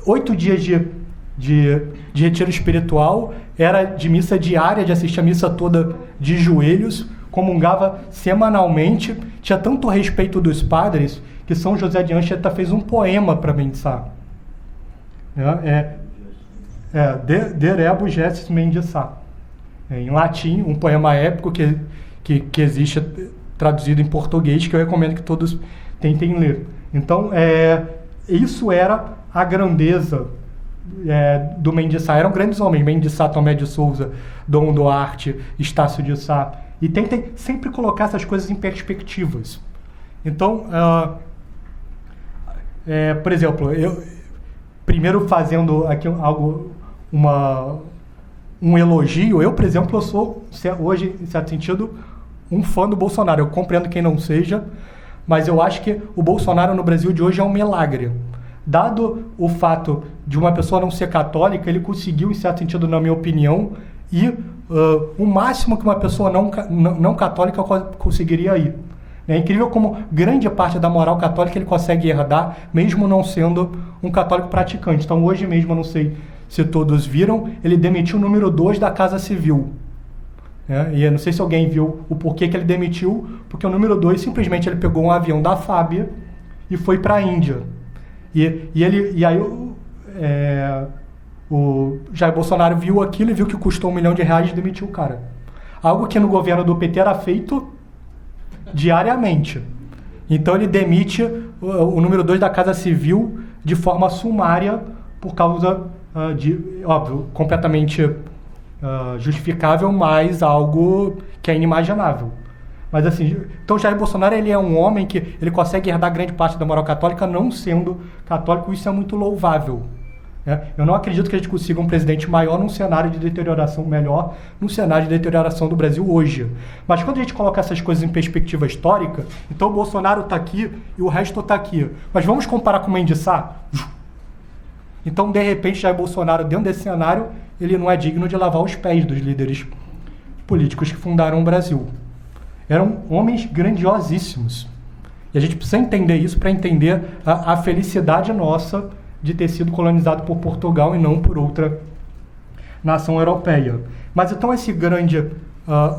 8 dias de retiro espiritual, era de missa diária, de assistir a missa toda de joelhos, comungava semanalmente, tinha tanto respeito dos padres, que São José de Anchieta fez um poema para Mendes Sá. De rebus gestis Mendes Sá. Em latim, um poema épico que existe traduzido em português, que eu recomendo que todos tentem ler. Então, isso era a grandeza do Mendes Sá. Eram grandes homens, Mendes Sá, Tomé de Souza, Dom Duarte, Estácio de Sá. E tentem sempre colocar essas coisas em perspectivas. Então, por exemplo, eu primeiro fazendo aqui um elogio, eu, por exemplo, eu sou hoje, em certo sentido, um fã do Bolsonaro. Eu compreendo quem não seja, mas eu acho que o Bolsonaro no Brasil de hoje é um milagre. Dado o fato de uma pessoa não ser católica, ele conseguiu, em certo sentido, na minha opinião, ir o máximo que uma pessoa não católica conseguiria ir. É incrível como grande parte da moral católica ele consegue herdar, mesmo não sendo um católico praticante. Então, hoje mesmo, eu não sei se todos viram, ele demitiu o número 2 da Casa Civil. E eu não sei se alguém viu o porquê que ele demitiu, porque o número 2, simplesmente, ele pegou um avião da FAB e foi para a Índia. E aí o Jair Bolsonaro viu aquilo e viu que custou R$1 milhão e demitiu o cara. Algo que no governo do PT era feito diariamente. Então ele demite o número 2 da Casa Civil de forma sumária por causa óbvio, completamente justificável, mas algo que é inimaginável. Mas assim, então Jair Bolsonaro ele é um homem que ele consegue herdar grande parte da moral católica não sendo católico, isso é muito louvável. Eu não acredito que a gente consiga um presidente maior num cenário de deterioração, melhor num cenário de deterioração do Brasil hoje. Mas quando a gente coloca essas coisas em perspectiva histórica, então o Bolsonaro está aqui e o resto está aqui. Mas vamos comparar com o Mendes Sá? Então, de repente, Jair Bolsonaro, dentro desse cenário, ele não é digno de lavar os pés dos líderes políticos que fundaram o Brasil. Eram homens grandiosíssimos. E a gente precisa entender isso para entender a felicidade nossa de ter sido colonizado por Portugal e não por outra nação europeia. Mas então esse grande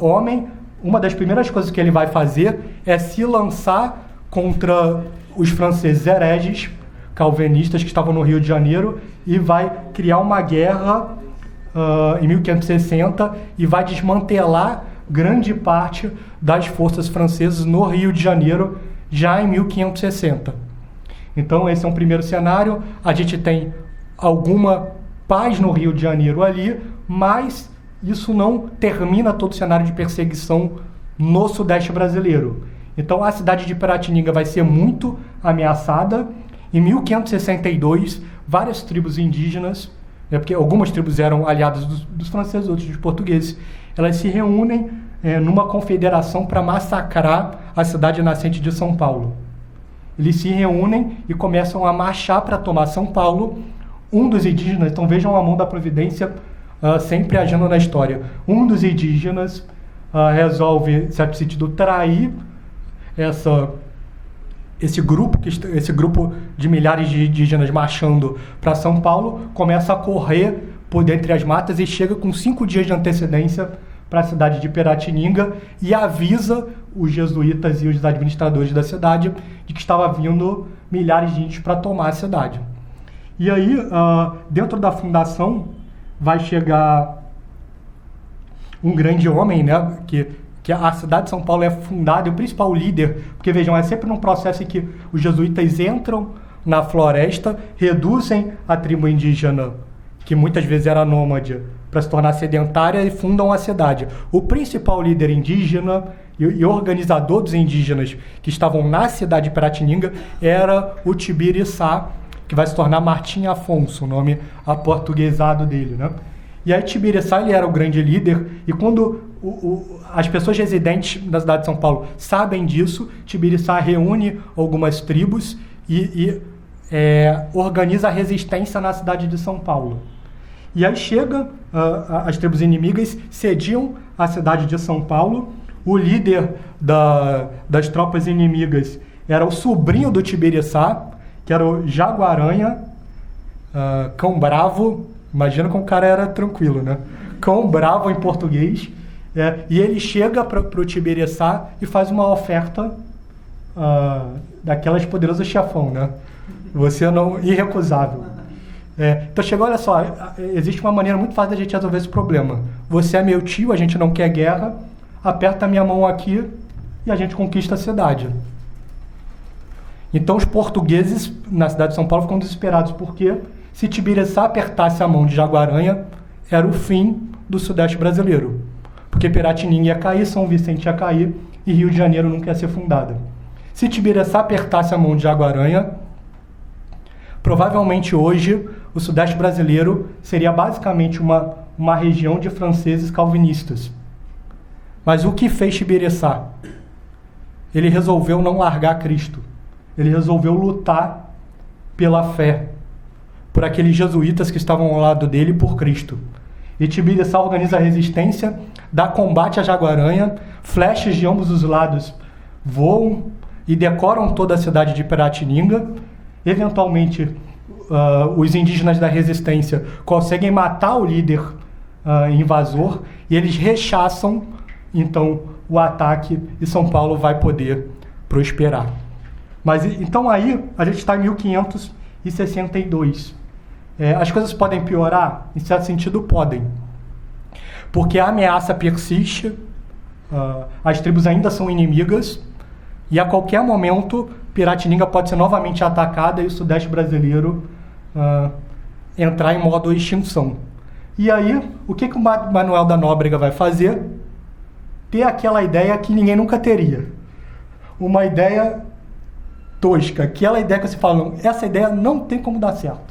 homem, uma das primeiras coisas que ele vai fazer é se lançar contra os franceses hereges, calvinistas que estavam no Rio de Janeiro, e vai criar uma guerra em 1560 e vai desmantelar grande parte das forças francesas no Rio de Janeiro já em 1560. Então esse é um primeiro cenário. A gente tem alguma paz no Rio de Janeiro ali, mas isso não termina todo o cenário de perseguição no Sudeste brasileiro. Então a cidade de Piratininga vai ser muito ameaçada. Em 1562, várias tribos indígenas, porque algumas tribos eram aliadas dos franceses, outros dos portugueses, elas se reúnem numa confederação para massacrar a cidade nascente de São Paulo. Eles se reúnem e começam a marchar para tomar São Paulo. Um dos indígenas, então vejam a mão da providência sempre agindo na história. Um dos indígenas resolve, em certo sentido, trair esse grupo de milhares de indígenas marchando para São Paulo, começa a correr por dentre as matas e chega com 5 dias de antecedência para a cidade de Piratininga e avisa os jesuítas e os administradores da cidade de que estava vindo milhares de índios para tomar a cidade. E aí, dentro da fundação, vai chegar um grande homem, né, que a cidade de São Paulo é fundada, e o principal líder, porque vejam, é sempre num processo em que os jesuítas entram na floresta, reduzem a tribo indígena, que muitas vezes era nômade, para se tornar sedentária e fundam a cidade. O principal líder indígena e organizador dos indígenas que estavam na cidade de Piratininga era o Tibiriçá, que vai se tornar Martim Afonso, o nome aportuguesado dele, né? E aí Tibiriçá, ele era o grande líder, e quando as pessoas residentes da cidade de São Paulo sabem disso, Tibiriçá reúne algumas tribos e organiza a resistência na cidade de São Paulo. E aí as tribos inimigas sediam a cidade de São Paulo. O líder das tropas inimigas era o sobrinho do Tibiriçá, que era o Jaguaranha, Cão Bravo. Imagina como o cara era tranquilo, né? Cão Bravo em português. E ele chega para o Tibiriçá e faz uma oferta daquelas poderosas chefão, né? Você não... irrecusável. Então chegou, olha só, existe uma maneira muito fácil da gente resolver esse problema. Você é meu tio, a gente não quer guerra, aperta a minha mão aqui e a gente conquista a cidade. Então os portugueses na cidade de São Paulo ficam desesperados, porque se Tibiriçá apertasse a mão de Jaguaranha, era o fim do Sudeste brasileiro. Porque Piratininga ia cair, São Vicente ia cair e Rio de Janeiro nunca ia ser fundada. Se Tibiriçá apertasse a mão de Jaguaranha, provavelmente hoje o Sudeste brasileiro seria basicamente uma região de franceses calvinistas. Mas o que fez Tibiriçá? Ele resolveu não largar Cristo. Ele resolveu lutar pela fé, por aqueles jesuítas que estavam ao lado dele, por Cristo. E Tibiriçá organiza a resistência, dá combate a Jaguaranha, flechas de ambos os lados voam e decoram toda a cidade de Piratininga. Eventualmente, os indígenas da resistência conseguem matar o líder invasor e eles rechaçam, então, o ataque e São Paulo vai poder prosperar. Mas então aí a gente está em 1562. As coisas podem piorar? Em certo sentido, podem. Porque a ameaça persiste, as tribos ainda são inimigas, e a qualquer momento Piratininga pode ser novamente atacada e o Sudeste brasileiro entrar em modo extinção. E aí, o que o Manuel da Nóbrega vai fazer? Ter aquela ideia que ninguém nunca teria. Uma ideia tosca, aquela ideia que você fala, não, essa ideia não tem como dar certo.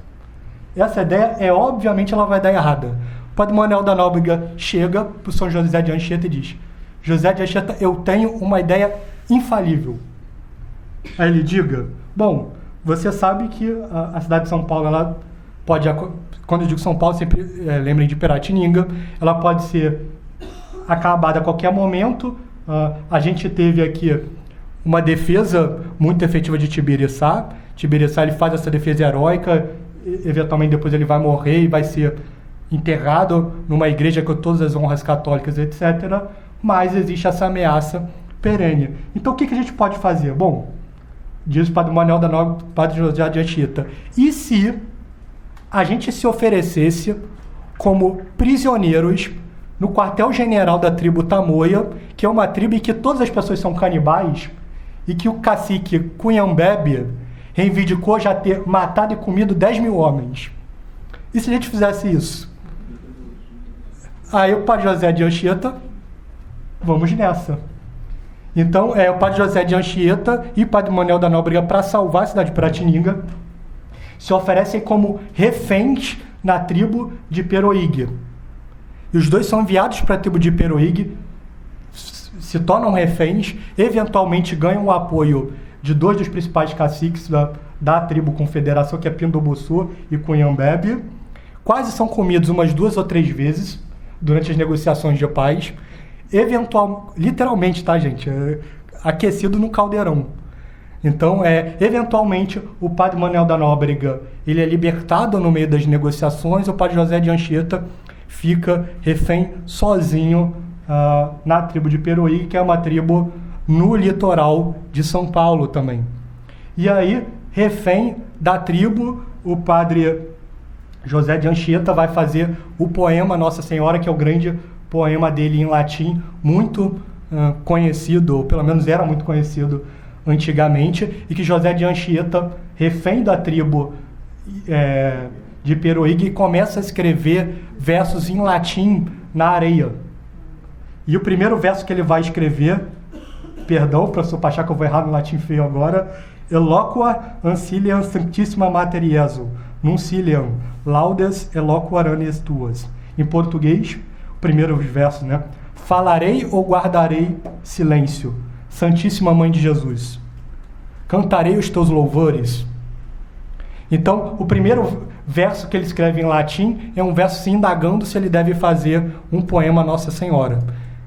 Essa ideia, obviamente, ela vai dar errada. O padre Manuel da Nóbrega chega para o São José de Anchieta e diz: José de Anchieta, eu tenho uma ideia infalível. Aí ele diga: bom, você sabe que a cidade de São Paulo ela quando eu digo São Paulo, sempre lembrem de Piratininga, ela pode ser acabada a qualquer momento. A gente teve aqui uma defesa muito efetiva de Tibiriçá. Tibiriçá, ele faz essa defesa heróica, eventualmente depois ele vai morrer e vai ser enterrado numa igreja com todas as honras católicas, etc. Mas existe essa ameaça perene. Então o que a gente pode fazer? Bom, diz o Padre Manuel da Nóbrega, Padre José de Anchieta, e se a gente se oferecesse como prisioneiros no quartel-general da tribo Tamoia, que é uma tribo em que todas as pessoas são canibais, e que o cacique Cunhambebe reivindicou já ter matado e comido 10 mil homens. E se a gente fizesse isso? Aí o Padre José de Anchieta, vamos nessa. Então, o Padre José de Anchieta e o Padre Manuel da Nóbrega, para salvar a cidade de Piratininga, se oferecem como reféns na tribo de Peroígue. E os dois são enviados para a tribo de Peroígue, se tornam reféns, eventualmente ganham o apoio de dois dos principais caciques da tribo confederação, que é Pindobossu e Cunhambebe. Quase são comidos umas 2 ou 3 vezes durante as negociações de paz. Literalmente, tá, gente? Aquecido no caldeirão. Então, eventualmente, o Padre Manuel da Nóbrega, ele é libertado no meio das negociações, o Padre José de Anchieta fica refém sozinho na tribo de Peroígue, que é uma tribo no litoral de São Paulo também. E aí, refém da tribo, o Padre José de Anchieta vai fazer o poema Nossa Senhora, que é o grande poema dele em latim, muito conhecido, ou pelo menos era muito conhecido antigamente, e que José de Anchieta, refém da tribo de Peroígue, começa a escrever versos em latim na areia. E o primeiro verso que ele vai escrever, perdão, professor Pachá, que eu vou errar no latim feio agora, Eloqua anciliam sanctissima mater Iesu, nunciliam laudes eloqua aranes tuas. Em português, o primeiro verso, né? Falarei ou guardarei silêncio, Santíssima Mãe de Jesus. Cantarei os teus louvores. Então, o primeiro verso que ele escreve em latim é um verso se indagando se ele deve fazer um poema a Nossa Senhora.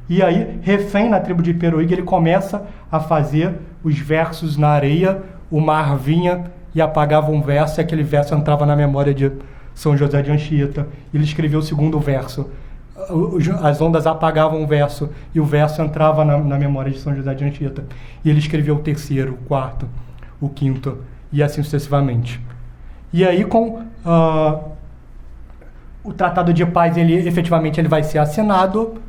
E aí, refém na tribo de Peroígue, ele começa a fazer os versos na areia, o mar vinha e apagava um verso, e aquele verso entrava na memória de São José de Anchieta. Ele escreveu o segundo verso. As ondas apagavam o verso, e o verso entrava na memória de São José de Anchieta. E ele escreveu o terceiro, o quarto, o quinto, e assim sucessivamente. E aí, com o Tratado de Paz, efetivamente ele vai ser assinado.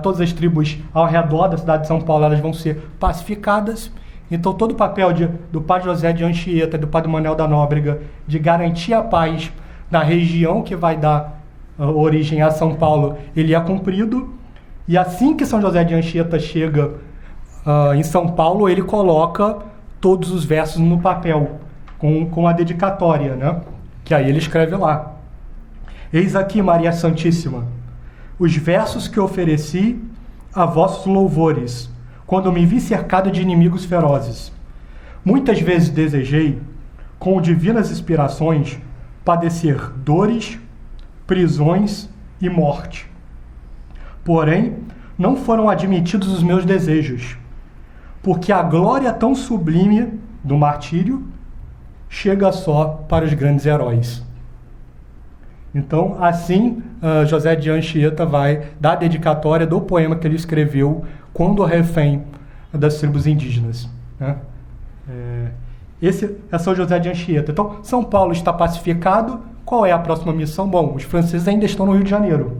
Todas as tribos ao redor da cidade de São Paulo, elas vão ser pacificadas. Então, todo o papel do Padre José de Anchieta e do Padre Manuel da Nóbrega de garantir a paz na região que vai dar origem a São Paulo, ele é cumprido. E assim que São José de Anchieta chega em São Paulo, ele coloca todos os versos no papel, com a dedicatória, né? Que aí ele escreve lá: Eis aqui, Maria Santíssima, os versos que ofereci a vossos louvores, quando me vi cercado de inimigos ferozes. Muitas vezes desejei, com divinas inspirações, padecer dores, prisões e morte. Porém, não foram admitidos os meus desejos, porque a glória tão sublime do martírio chega só para os grandes heróis. Então, assim, José de Anchieta vai dar a dedicatória do poema que ele escreveu quando refém das tribos indígenas, né? Esse é São José de Anchieta. Então, São Paulo está pacificado. Qual é a próxima missão? Bom, os franceses ainda estão no Rio de Janeiro.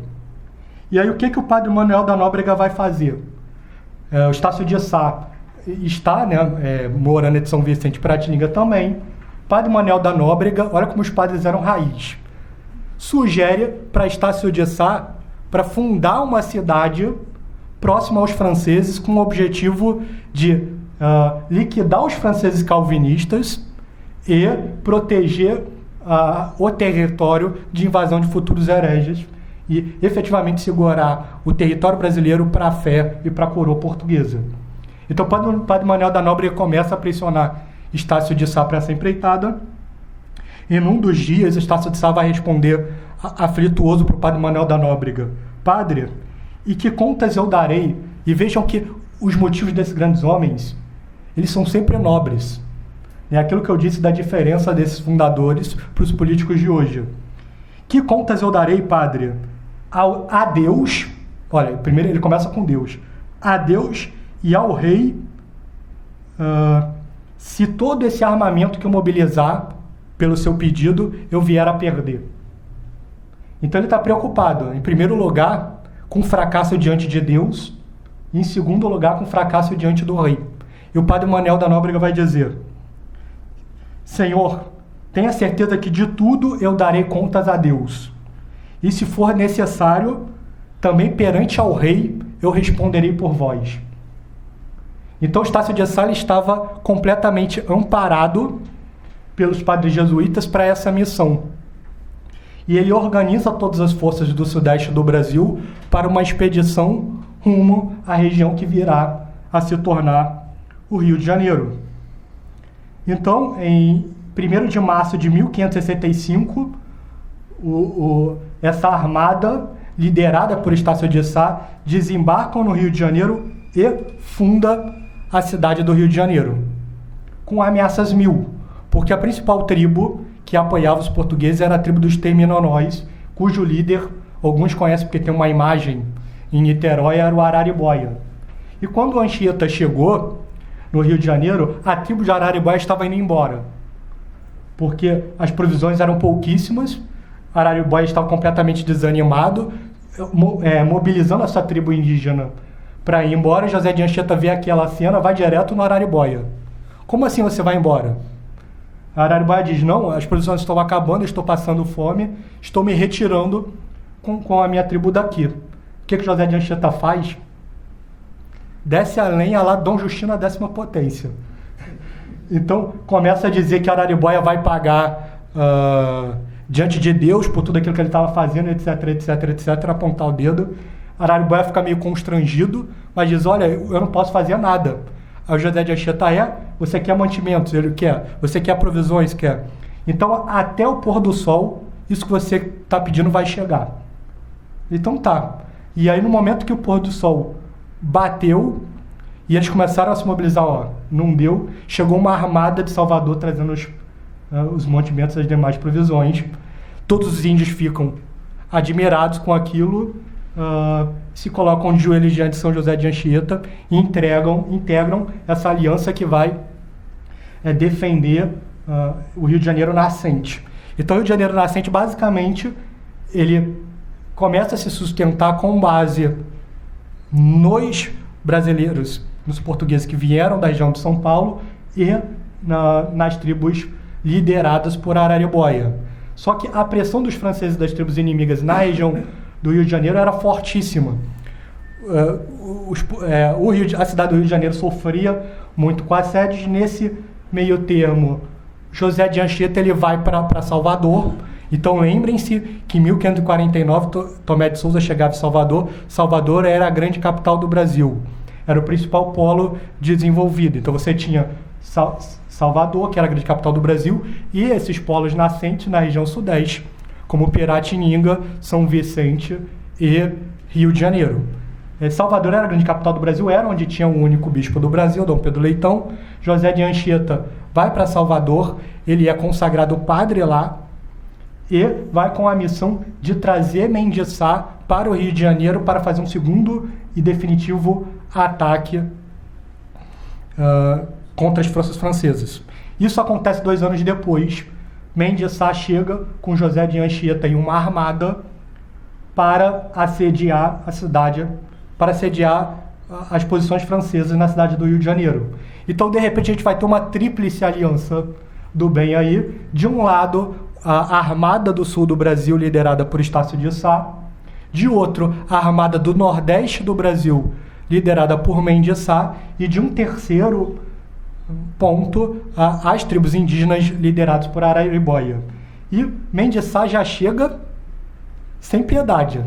E aí, o que o Padre Manuel da Nóbrega vai fazer? O Estácio de Sá está, né, morando de São Vicente Piratininga também. Padre Manuel da Nóbrega, olha como os padres eram raiz, sugere para Estácio de Sá para fundar uma cidade próxima aos franceses com o objetivo de liquidar os franceses calvinistas e proteger o território de invasão de futuros hereges e efetivamente segurar o território brasileiro para a fé e para a coroa portuguesa. Então o Padre Manuel da Nóbrega começa a pressionar Estácio de Sá para essa empreitada. E num dos dias, Estácio de Sá vai responder aflituoso para o padre Manuel da Nóbrega: Padre, e que contas eu darei? E vejam que os motivos desses grandes homens, eles são sempre nobres. É aquilo que eu disse da diferença desses fundadores para os políticos de hoje. Que contas eu darei, padre? A Deus, olha, primeiro ele começa com Deus, a Deus e ao rei, se todo esse armamento que eu mobilizar pelo seu pedido, eu vier a perder. Então ele está preocupado, em primeiro lugar, com o fracasso diante de Deus, e em segundo lugar, com o fracasso diante do rei. E o padre Manuel da Nóbrega vai dizer: Senhor, tenha certeza que de tudo eu darei contas a Deus. E se for necessário, também perante ao rei eu responderei por vós. Então Estácio de Sá estava completamente amparado pelos padres jesuítas para essa missão. E ele organiza todas as forças do sudeste do Brasil para uma expedição rumo à região que virá a se tornar o Rio de Janeiro. Então, em 1º de março de 1565, essa armada, liderada por Estácio de Sá, desembarca no Rio de Janeiro e funda a cidade do Rio de Janeiro, com ameaças mil, porque a principal tribo que apoiava os portugueses era a tribo dos Terminonóis, cujo líder, alguns conhecem porque tem uma imagem em Niterói, era o Araribóia. E quando Anchieta chegou no Rio de Janeiro, a tribo de Araribóia estava indo embora, porque as provisões eram pouquíssimas, Araribóia estava completamente desanimado, mobilizando a sua tribo indígena para ir embora. José de Anchieta vê aquela cena, vai direto no Araribóia. Como assim você vai embora? A Araribóia diz: não, as provisões estão acabando, estou passando fome, estou me retirando com a minha tribo daqui. O que José de Anchieta faz? Desce a lenha lá, Dom Justino, a 10ª potência. Então, começa a dizer que a Araribóia vai pagar diante de Deus por tudo aquilo que ele estava fazendo, etc, etc, etc, apontar o dedo. A Araribóia fica meio constrangido, mas diz: olha, eu não posso fazer nada. Aí o José de Anchieta: você quer mantimentos? Ele quer. Você quer provisões? Quer. Então, até o pôr do sol, isso que você está pedindo vai chegar. Então tá. E aí, no momento que o pôr do sol bateu, e eles começaram a se mobilizar, não deu, chegou uma armada de Salvador trazendo os mantimentos e as demais provisões. Todos os índios ficam admirados com aquilo, se colocam de joelhos diante de São José de Anchieta e integram essa aliança que vai defender o Rio de Janeiro nascente. Então, o Rio de Janeiro nascente, basicamente, ele começa a se sustentar com base nos brasileiros, nos portugueses que vieram da região de São Paulo e nas tribos lideradas por Araribóia. Só que a pressão dos franceses das tribos inimigas na região do Rio de Janeiro era fortíssima. A cidade do Rio de Janeiro sofria muito com assédios. Nesse meio termo, José de Anchieta ele vai para Salvador. Então lembrem-se que em 1549 Tomé de Souza chegava em Salvador. Salvador era a grande capital do Brasil, era o principal polo desenvolvido. Então você tinha Salvador, que era a grande capital do Brasil, e esses polos nascentes na região sudeste, como Piratininga, São Vicente e Rio de Janeiro. Salvador era a grande capital do Brasil, era onde tinha o único bispo do Brasil, Dom Pedro Leitão. José de Anchieta vai para Salvador, ele é consagrado padre lá, e vai com a missão de trazer Mendes de Sá para o Rio de Janeiro para fazer um segundo e definitivo ataque contra as forças francesas. Isso acontece 2 anos depois. Mendes de Sá chega com José de Anchieta em uma armada para assediar a cidade, para assediar as posições francesas na cidade do Rio de Janeiro. Então, de repente, a gente vai ter uma tríplice aliança do bem aí. De um lado, a Armada do Sul do Brasil, liderada por Estácio de Sá. De outro, a Armada do Nordeste do Brasil, liderada por Mendes de Sá. E de um terceiro ponto, as tribos indígenas lideradas por Araribóia. E Mendes de Sá já chega sem piedade.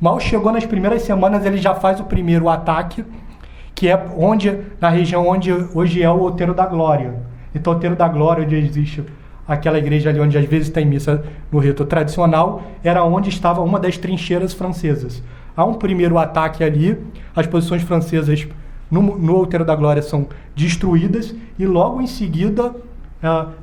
Mal chegou nas primeiras semanas, ele já faz o primeiro ataque, que é na região onde hoje é o Outeiro da Glória. Então, o Outeiro da Glória, onde existe aquela igreja ali onde às vezes tem missa no rito tradicional, era onde estava uma das trincheiras francesas. Há um primeiro ataque ali, as posições francesas no Outeiro da Glória são destruídas e logo em seguida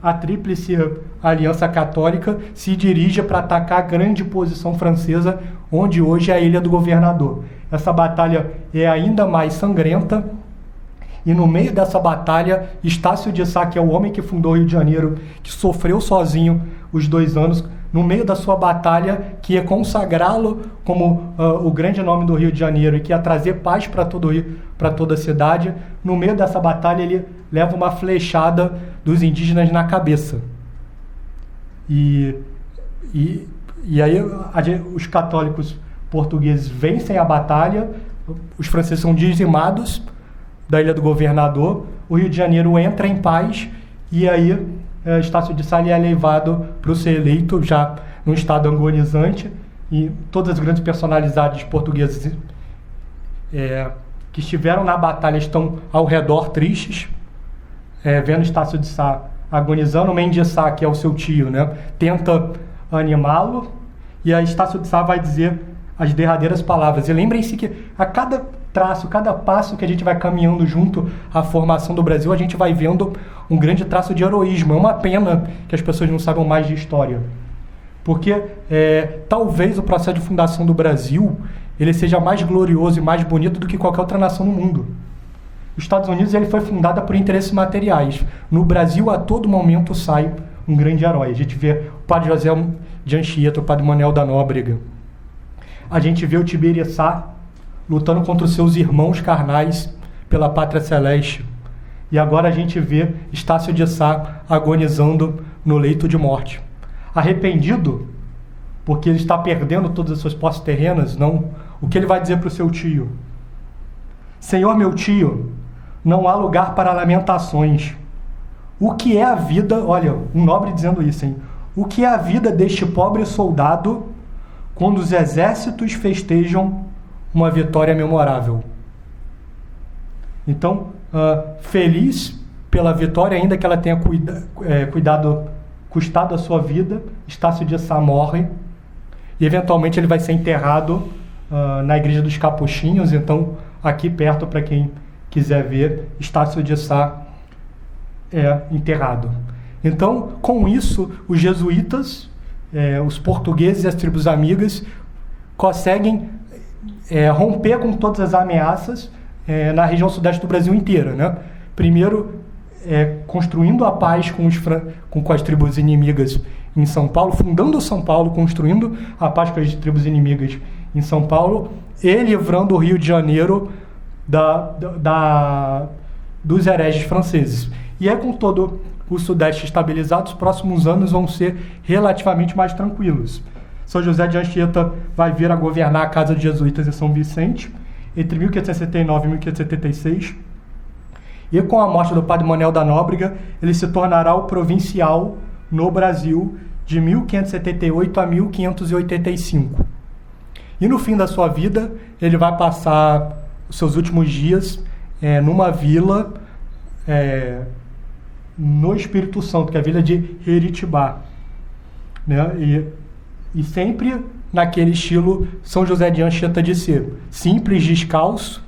a Tríplice Aliança Católica se dirige para atacar a grande posição francesa, onde hoje é a Ilha do Governador. Essa batalha é ainda mais sangrenta e no meio dessa batalha, Estácio de Sá, que é o homem que fundou o Rio de Janeiro, que sofreu sozinho os 2 anos, no meio da sua batalha, que ia consagrá-lo como o grande nome do Rio de Janeiro e que ia trazer paz para todo o Rio, para toda a cidade, no meio dessa batalha ele leva uma flechada dos indígenas na cabeça. E aí os católicos portugueses vencem a batalha, os franceses são dizimados da Ilha do Governador, o Rio de Janeiro entra em paz e aí Estácio de Sá é levado para ser eleito já num estado agonizante e todas as grandes personalidades portuguesas que estiveram na batalha estão ao redor tristes, vendo Estácio de Sá agonizando. Mendes de Sá, que é o seu tio, né, tenta animá-lo e aí Estácio de Sá vai dizer as derradeiras palavras. E lembrem-se que a cada traço, cada passo que a gente vai caminhando junto à formação do Brasil, a gente vai vendo um grande traço de heroísmo. É uma pena que as pessoas não saibam mais de história. Porque talvez o processo de fundação do Brasil ele seja mais glorioso e mais bonito do que qualquer outra nação no mundo. Os Estados Unidos ele foi fundado por interesses materiais. No Brasil, a todo momento, sai um grande herói. A gente vê o padre José de Anchieta, o padre Manuel da Nóbrega. A gente vê o Tibiriçá lutando contra os seus irmãos carnais pela pátria celeste. E agora a gente vê Estácio de Sá agonizando no leito de morte. Arrependido, porque ele está perdendo todas as suas posses terrenas, não. O que ele vai dizer para o seu tio? Senhor meu tio, não há lugar para lamentações. O que é a vida, olha, um nobre dizendo isso, hein? O que é a vida deste pobre soldado quando os exércitos festejam uma vitória memorável? Então, feliz pela vitória, ainda que ela tenha custado a sua vida, Estácio de Sá morre e eventualmente ele vai ser enterrado na Igreja dos Capuchinhos. Então, aqui perto, para quem quiser ver, Estácio de Sá é enterrado. Então, com isso, os jesuítas, os portugueses e as tribos amigas conseguem romper com todas as ameaças na região sudeste do Brasil inteira, né? Primeiro, construindo a paz com as tribos inimigas em São Paulo, fundando São Paulo, construindo a paz com as tribos inimigas em São Paulo e livrando o Rio de Janeiro dos hereges franceses. E com todo o Sudeste estabilizado, os próximos anos vão ser relativamente mais tranquilos. São José de Anchieta vai vir a governar a Casa de Jesuítas em São Vicente entre 1569 e 1576. E com a morte do padre Manuel da Nóbrega, ele se tornará o provincial no Brasil de 1578 a 1585. E no fim da sua vida, ele vai passar os seus últimos dias numa vila no Espírito Santo, que é a vila de Heritibá, né? E sempre naquele estilo São José de Anchieta de ser, simples, descalço,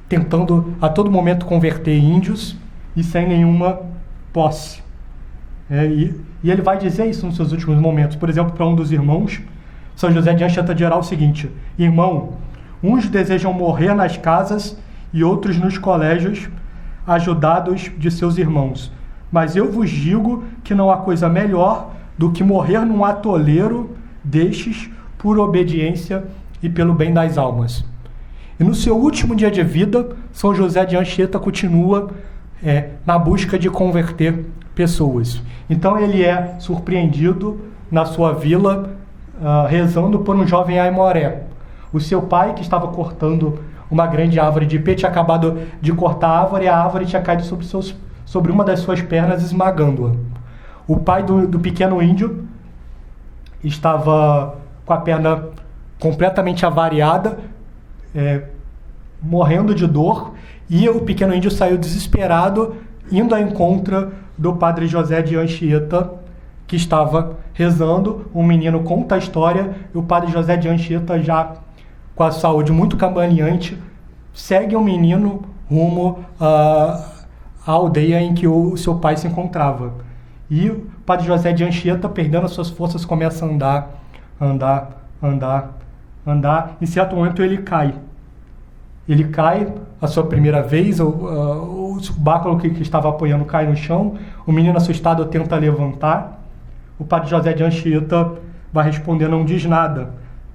tentando a todo momento converter índios e sem nenhuma posse. E ele vai dizer isso nos seus últimos momentos. Por exemplo, para um dos irmãos, São José de Anchieta dirá o seguinte: irmão, uns desejam morrer nas casas e outros nos colégios, ajudados de seus irmãos. Mas eu vos digo que não há coisa melhor do que morrer num atoleiro destes por obediência e pelo bem das almas. E no seu último dia de vida, São José de Anchieta continua na busca de converter pessoas. Então ele é surpreendido na sua vila, rezando por um jovem aimoré. O seu pai, que estava cortando uma grande árvore de ipê, tinha acabado de cortar a árvore e a árvore tinha caído sobre uma das suas pernas, esmagando-a. O pai do pequeno índio estava com a perna completamente avariada, morrendo de dor, e o pequeno índio saiu desesperado, indo ao encontro do padre José de Anchieta que estava rezando. O menino conta a história e o padre José de Anchieta, já com a saúde muito cambaleante, segue o menino rumo à aldeia em que o seu pai se encontrava. E o padre José de Anchieta, perdendo as suas forças, começa a andar. Em certo momento ele cai. Ele cai a sua primeira vez, o báculo que estava apoiando cai no chão, o menino assustado tenta levantar. O padre José de Anchieta vai responder: não diz nada,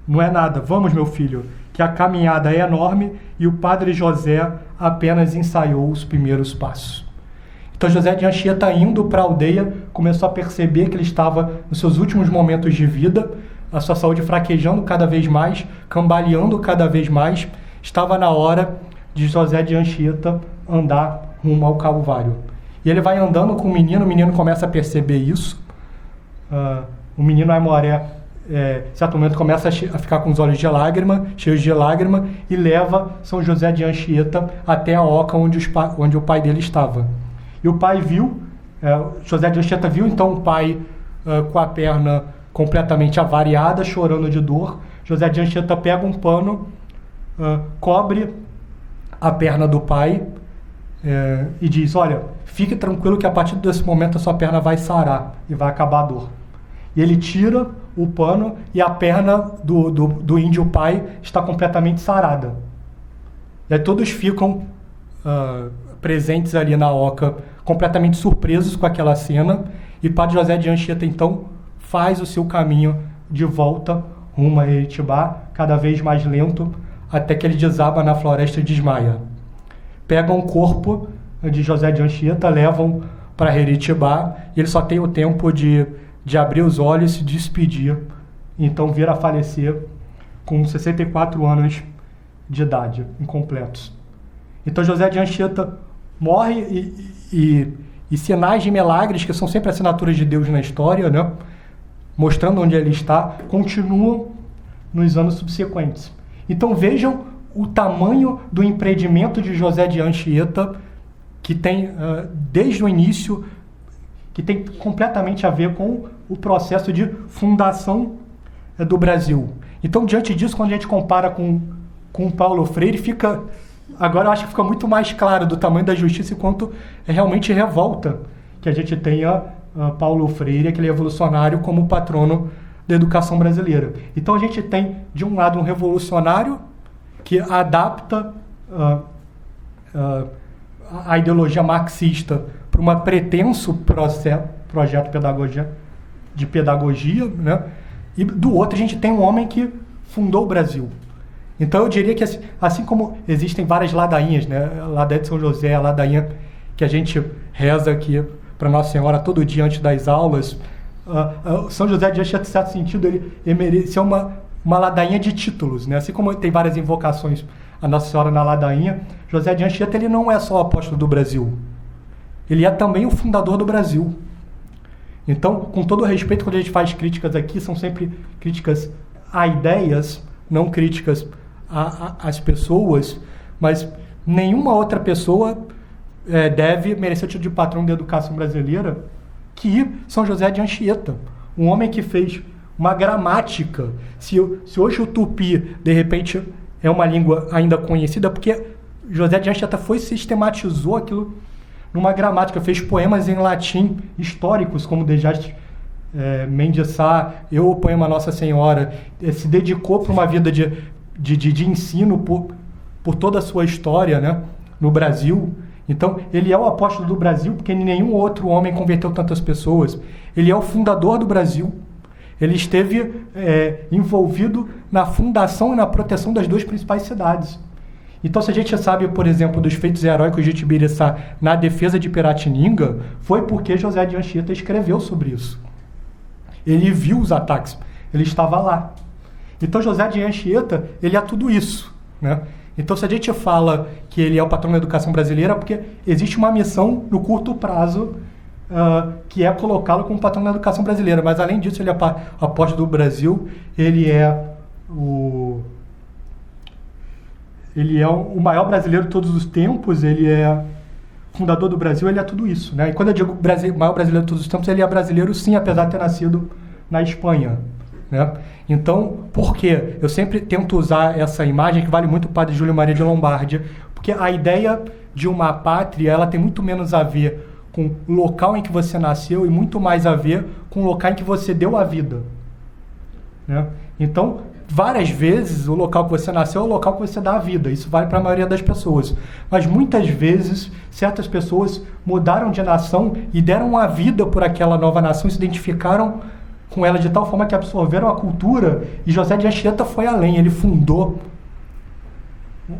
não é nada, vamos meu filho, que a caminhada é enorme. E o padre José apenas ensaiou os primeiros passos. Então José de Anchieta, indo para a aldeia, começou a perceber que ele estava nos seus últimos momentos de vida, a sua saúde fraquejando cada vez mais, cambaleando cada vez mais. Estava na hora de José de Anchieta andar rumo ao Calvário. E ele vai andando com o menino começa a perceber isso. O menino Aimoré, em certo momento, começa a ficar com os olhos de lágrima, cheios de lágrima, e leva São José de Anchieta até a oca onde o pai dele estava. E o pai viu, José de Anchieta viu então o pai com a perna completamente avariada, chorando de dor. José de Anchieta pega um pano, cobre a perna do pai e diz: olha, fique tranquilo que a partir desse momento a sua perna vai sarar e vai acabar a dor. E ele tira o pano e a perna do índio pai está completamente sarada. E aí todos ficam presentes ali na oca, completamente surpresos com aquela cena, e Padre José de Anchieta então faz o seu caminho de volta rumo a Eritibá, cada vez mais lento, até que ele desaba na floresta e desmaia. Pegam o corpo de José de Anchieta, levam para Eritibá, e ele só tem o tempo de abrir os olhos e se despedir, então vir a falecer com 64 anos de idade, incompletos. Então José de Anchieta morre e sinais de milagres, que são sempre assinaturas de Deus na história, né, mostrando onde ele está, continuam nos anos subsequentes. Então vejam o tamanho do empreendimento de José de Anchieta, que tem, desde o início, que tem completamente a ver com o processo de fundação do Brasil. Então, diante disso, quando a gente compara com Paulo Freire, agora eu acho que fica muito mais claro do tamanho da justiça e quanto realmente revolta que a gente tenha Paulo Freire, aquele revolucionário, como patrono da educação brasileira. Então a gente tem, de um lado, um revolucionário que adapta a ideologia marxista para um pretenso projeto de pedagogia, né? E do outro a gente tem um homem que fundou o Brasil. Então eu diria que assim como existem várias ladainhas, né? A ladainha de São José, a ladainha que a gente reza aqui para Nossa Senhora todo dia antes das aulas, São José de Anchieta, em certo sentido, ele merecia uma ladainha de títulos, né? Assim como tem várias invocações a Nossa Senhora na ladainha, José de Anchieta, ele não é só o apóstolo do Brasil, ele é também o fundador do Brasil. Então, com todo respeito, quando a gente faz críticas aqui, são sempre críticas a ideias, não críticas às pessoas, mas nenhuma outra pessoa deve merecer o título de patrão da educação brasileira que São José de Anchieta, um homem que fez uma gramática. Se hoje o tupi, de repente, é uma língua ainda conhecida, porque José de Anchieta sistematizou aquilo numa gramática, fez poemas em latim históricos, como Dejaste Mendes Sá, o poema Nossa Senhora, se dedicou para uma vida de ensino por toda a sua história, né, no Brasil. Então, ele é o apóstolo do Brasil, porque nenhum outro homem converteu tantas pessoas. Ele é o fundador do Brasil. Ele esteve envolvido na fundação e na proteção das duas principais cidades. Então, se a gente sabe, por exemplo, dos feitos heróicos de Tibiriçá na defesa de Piratininga, foi porque José de Anchieta escreveu sobre isso. Ele viu os ataques, ele estava lá. Então, José de Anchieta, ele é tudo isso, né? Então, se a gente fala que ele é o patrão da educação brasileira, é porque existe uma missão no curto prazo, que é colocá-lo como patrão da educação brasileira. Mas, além disso, ele é apóstolo do Brasil, ele é o maior brasileiro de todos os tempos, ele é fundador do Brasil, ele é tudo isso, né? E quando eu digo maior brasileiro de todos os tempos, ele é brasileiro sim, apesar de ter nascido na Espanha, né? Então, por quê? Eu sempre tento usar essa imagem que vale muito o padre Júlio Maria de Lombardi, porque a ideia de uma pátria, ela tem muito menos a ver com o local em que você nasceu e muito mais a ver com o local em que você deu a vida, né? Então, várias vezes o local que você nasceu é o local que você dá a vida. Isso vale para a maioria das pessoas. Mas muitas vezes, certas pessoas mudaram de nação e deram a vida por aquela nova nação, se identificaram com ela de tal forma que absorveram a cultura. E José de Anchieta foi além, ele fundou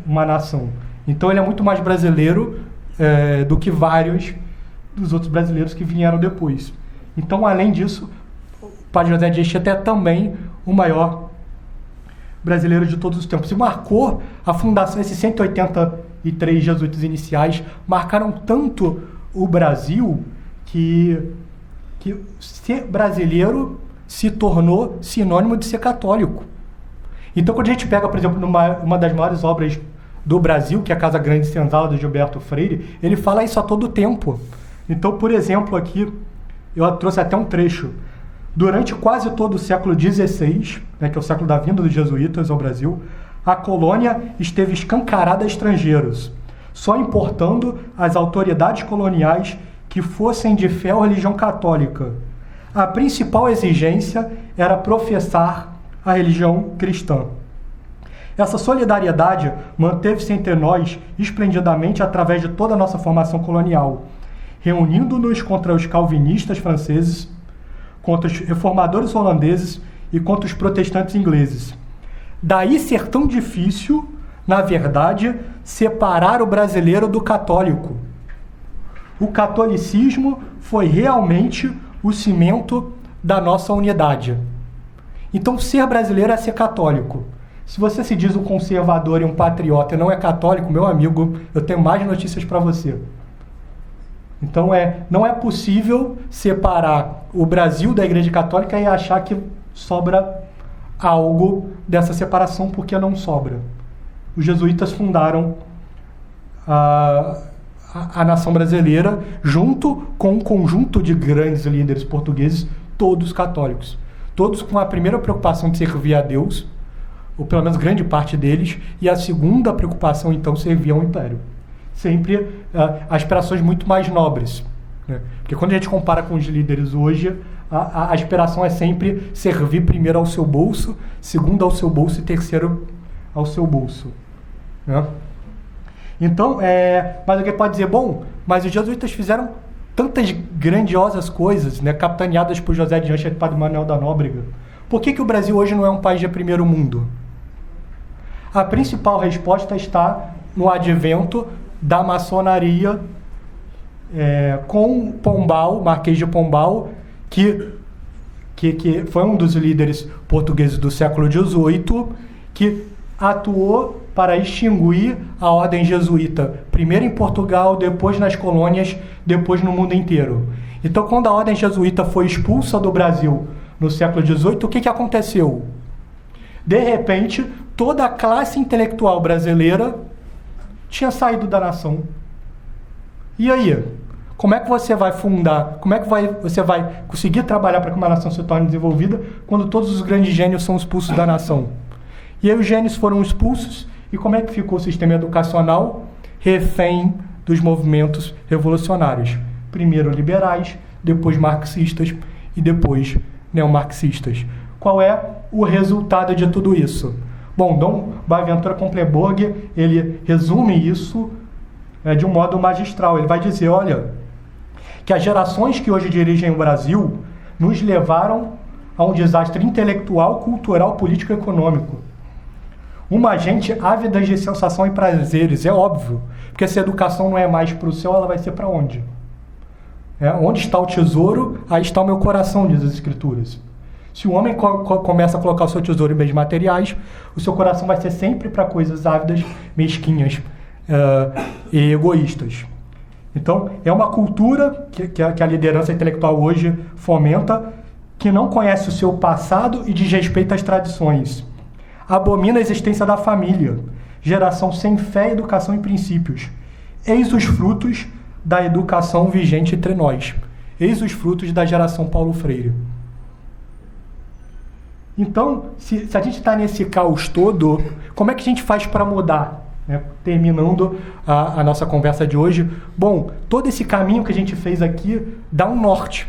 uma nação. Então ele é muito mais brasileiro do que vários dos outros brasileiros que vieram depois. Então, além disso, o padre José de Anchieta é também o maior brasileiro de todos os tempos. E marcou a fundação, esses 183 jesuítas iniciais marcaram tanto o Brasil que ser brasileiro se tornou sinônimo de ser católico. Então, quando a gente pega, por exemplo, uma das maiores obras do Brasil, que é a Casa Grande Senzala, do Gilberto Freire, ele fala isso a todo tempo. Então, por exemplo, aqui, eu trouxe até um trecho. Durante quase todo o século XVI, né, que é o século da vinda dos jesuítas ao Brasil, a colônia esteve escancarada a estrangeiros, só importando as autoridades coloniais que fossem de fé ou religião católica. A principal exigência era professar a religião cristã. Essa solidariedade manteve-se entre nós esplendidamente através de toda a nossa formação colonial, reunindo-nos contra os calvinistas franceses, contra os reformadores holandeses e contra os protestantes ingleses. Daí ser tão difícil, na verdade, separar o brasileiro do católico. O catolicismo foi realmente o cimento da nossa unidade. Então, ser brasileiro é ser católico. Se você se diz um conservador e um patriota e não é católico, meu amigo, eu tenho mais notícias para você. Então, não é possível separar o Brasil da Igreja Católica e achar que sobra algo dessa separação, porque não sobra. Os jesuítas fundaram a nação brasileira junto com um conjunto de grandes líderes portugueses, todos católicos. Todos com a primeira preocupação de servir a Deus, ou pelo menos grande parte deles, e a segunda preocupação, então, servir ao Império. Sempre aspirações muito mais nobres, né? Porque quando a gente compara com os líderes hoje, a aspiração é sempre servir primeiro ao seu bolso, segundo ao seu bolso e terceiro ao seu bolso, né? Então, mas alguém pode dizer, bom, mas os jesuítas fizeram tantas grandiosas coisas, né, capitaneadas por José de Anchieta e Padre Manuel da Nóbrega. Por que o Brasil hoje não é um país de primeiro mundo? A principal resposta está no advento da maçonaria, com Pombal, Marquês de Pombal, que foi um dos líderes portugueses do século XVIII, que atuou para extinguir a ordem jesuíta, primeiro em Portugal, depois nas colônias, depois no mundo inteiro. Então, quando a ordem jesuíta foi expulsa do Brasil no século XVIII, o que aconteceu? De repente, toda a classe intelectual brasileira tinha saído da nação. E aí? Como é que você vai fundar? Como é que você vai conseguir trabalhar para que uma nação se torne desenvolvida quando todos os grandes gênios são expulsos da nação? E aí os gênios foram expulsos, e como é que ficou o sistema educacional? Refém dos movimentos revolucionários. Primeiro liberais, depois marxistas e depois neomarxistas. Qual é o resultado de tudo isso? Bom, Dom Boaventura Compleborg, ele resume isso de um modo magistral. Ele vai dizer, olha, que as gerações que hoje dirigem o Brasil nos levaram a um desastre intelectual, cultural, político e econômico. Uma gente ávida de sensação e prazeres, é óbvio, porque se a educação não é mais para o céu, ela vai ser para onde? Onde está o tesouro, aí está o meu coração, diz as Escrituras. Se o homem começa a colocar o seu tesouro em bens materiais, o seu coração vai ser sempre para coisas ávidas, mesquinhas e egoístas. Então, é uma cultura que a liderança intelectual hoje fomenta, que não conhece o seu passado e desrespeita as tradições. Abomina a existência da família, geração sem fé, educação e princípios. Eis os frutos da educação vigente entre nós. Eis os frutos da geração Paulo Freire. Então, se a gente está nesse caos todo, como é que a gente faz para mudar? Né? Terminando a nossa conversa de hoje, bom, todo esse caminho que a gente fez aqui dá um norte.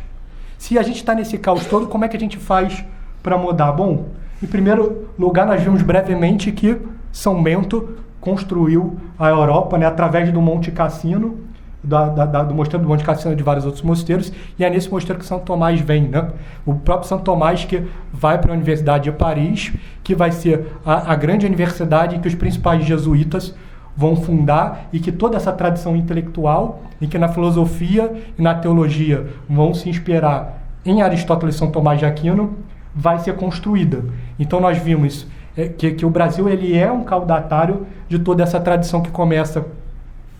Se a gente está nesse caos todo, como é que a gente faz para mudar? Bom, em primeiro lugar, nós vimos brevemente que São Bento construiu a Europa, né, através do Monte Cassino, do mosteiro do Monte Cassino e de vários outros mosteiros, e é nesse mosteiro que São Tomás vem, né? O próprio São Tomás que vai para a Universidade de Paris, que vai ser a grande universidade em que os principais jesuítas vão fundar, e que toda essa tradição intelectual, e que na filosofia e na teologia vão se inspirar em Aristóteles e São Tomás de Aquino, vai ser construída. Então nós vimos que o Brasil ele é um caudatário de toda essa tradição que começa,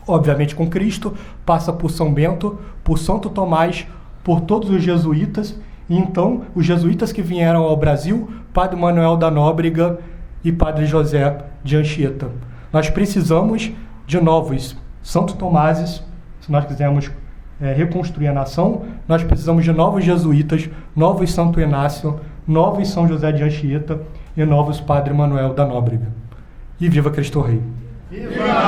obviamente, com Cristo, passa por São Bento, por Santo Tomás, por todos os jesuítas, e então os jesuítas que vieram ao Brasil, Padre Manuel da Nóbrega e Padre José de Anchieta. Nós precisamos de novos Santo Tomases, se nós quisermos reconstruir a nação, nós precisamos de novos jesuítas, novos Santo Inácio, novos São José de Anchieta e novos Padre Manuel da Nóbrega. E viva Cristo Rei! Viva!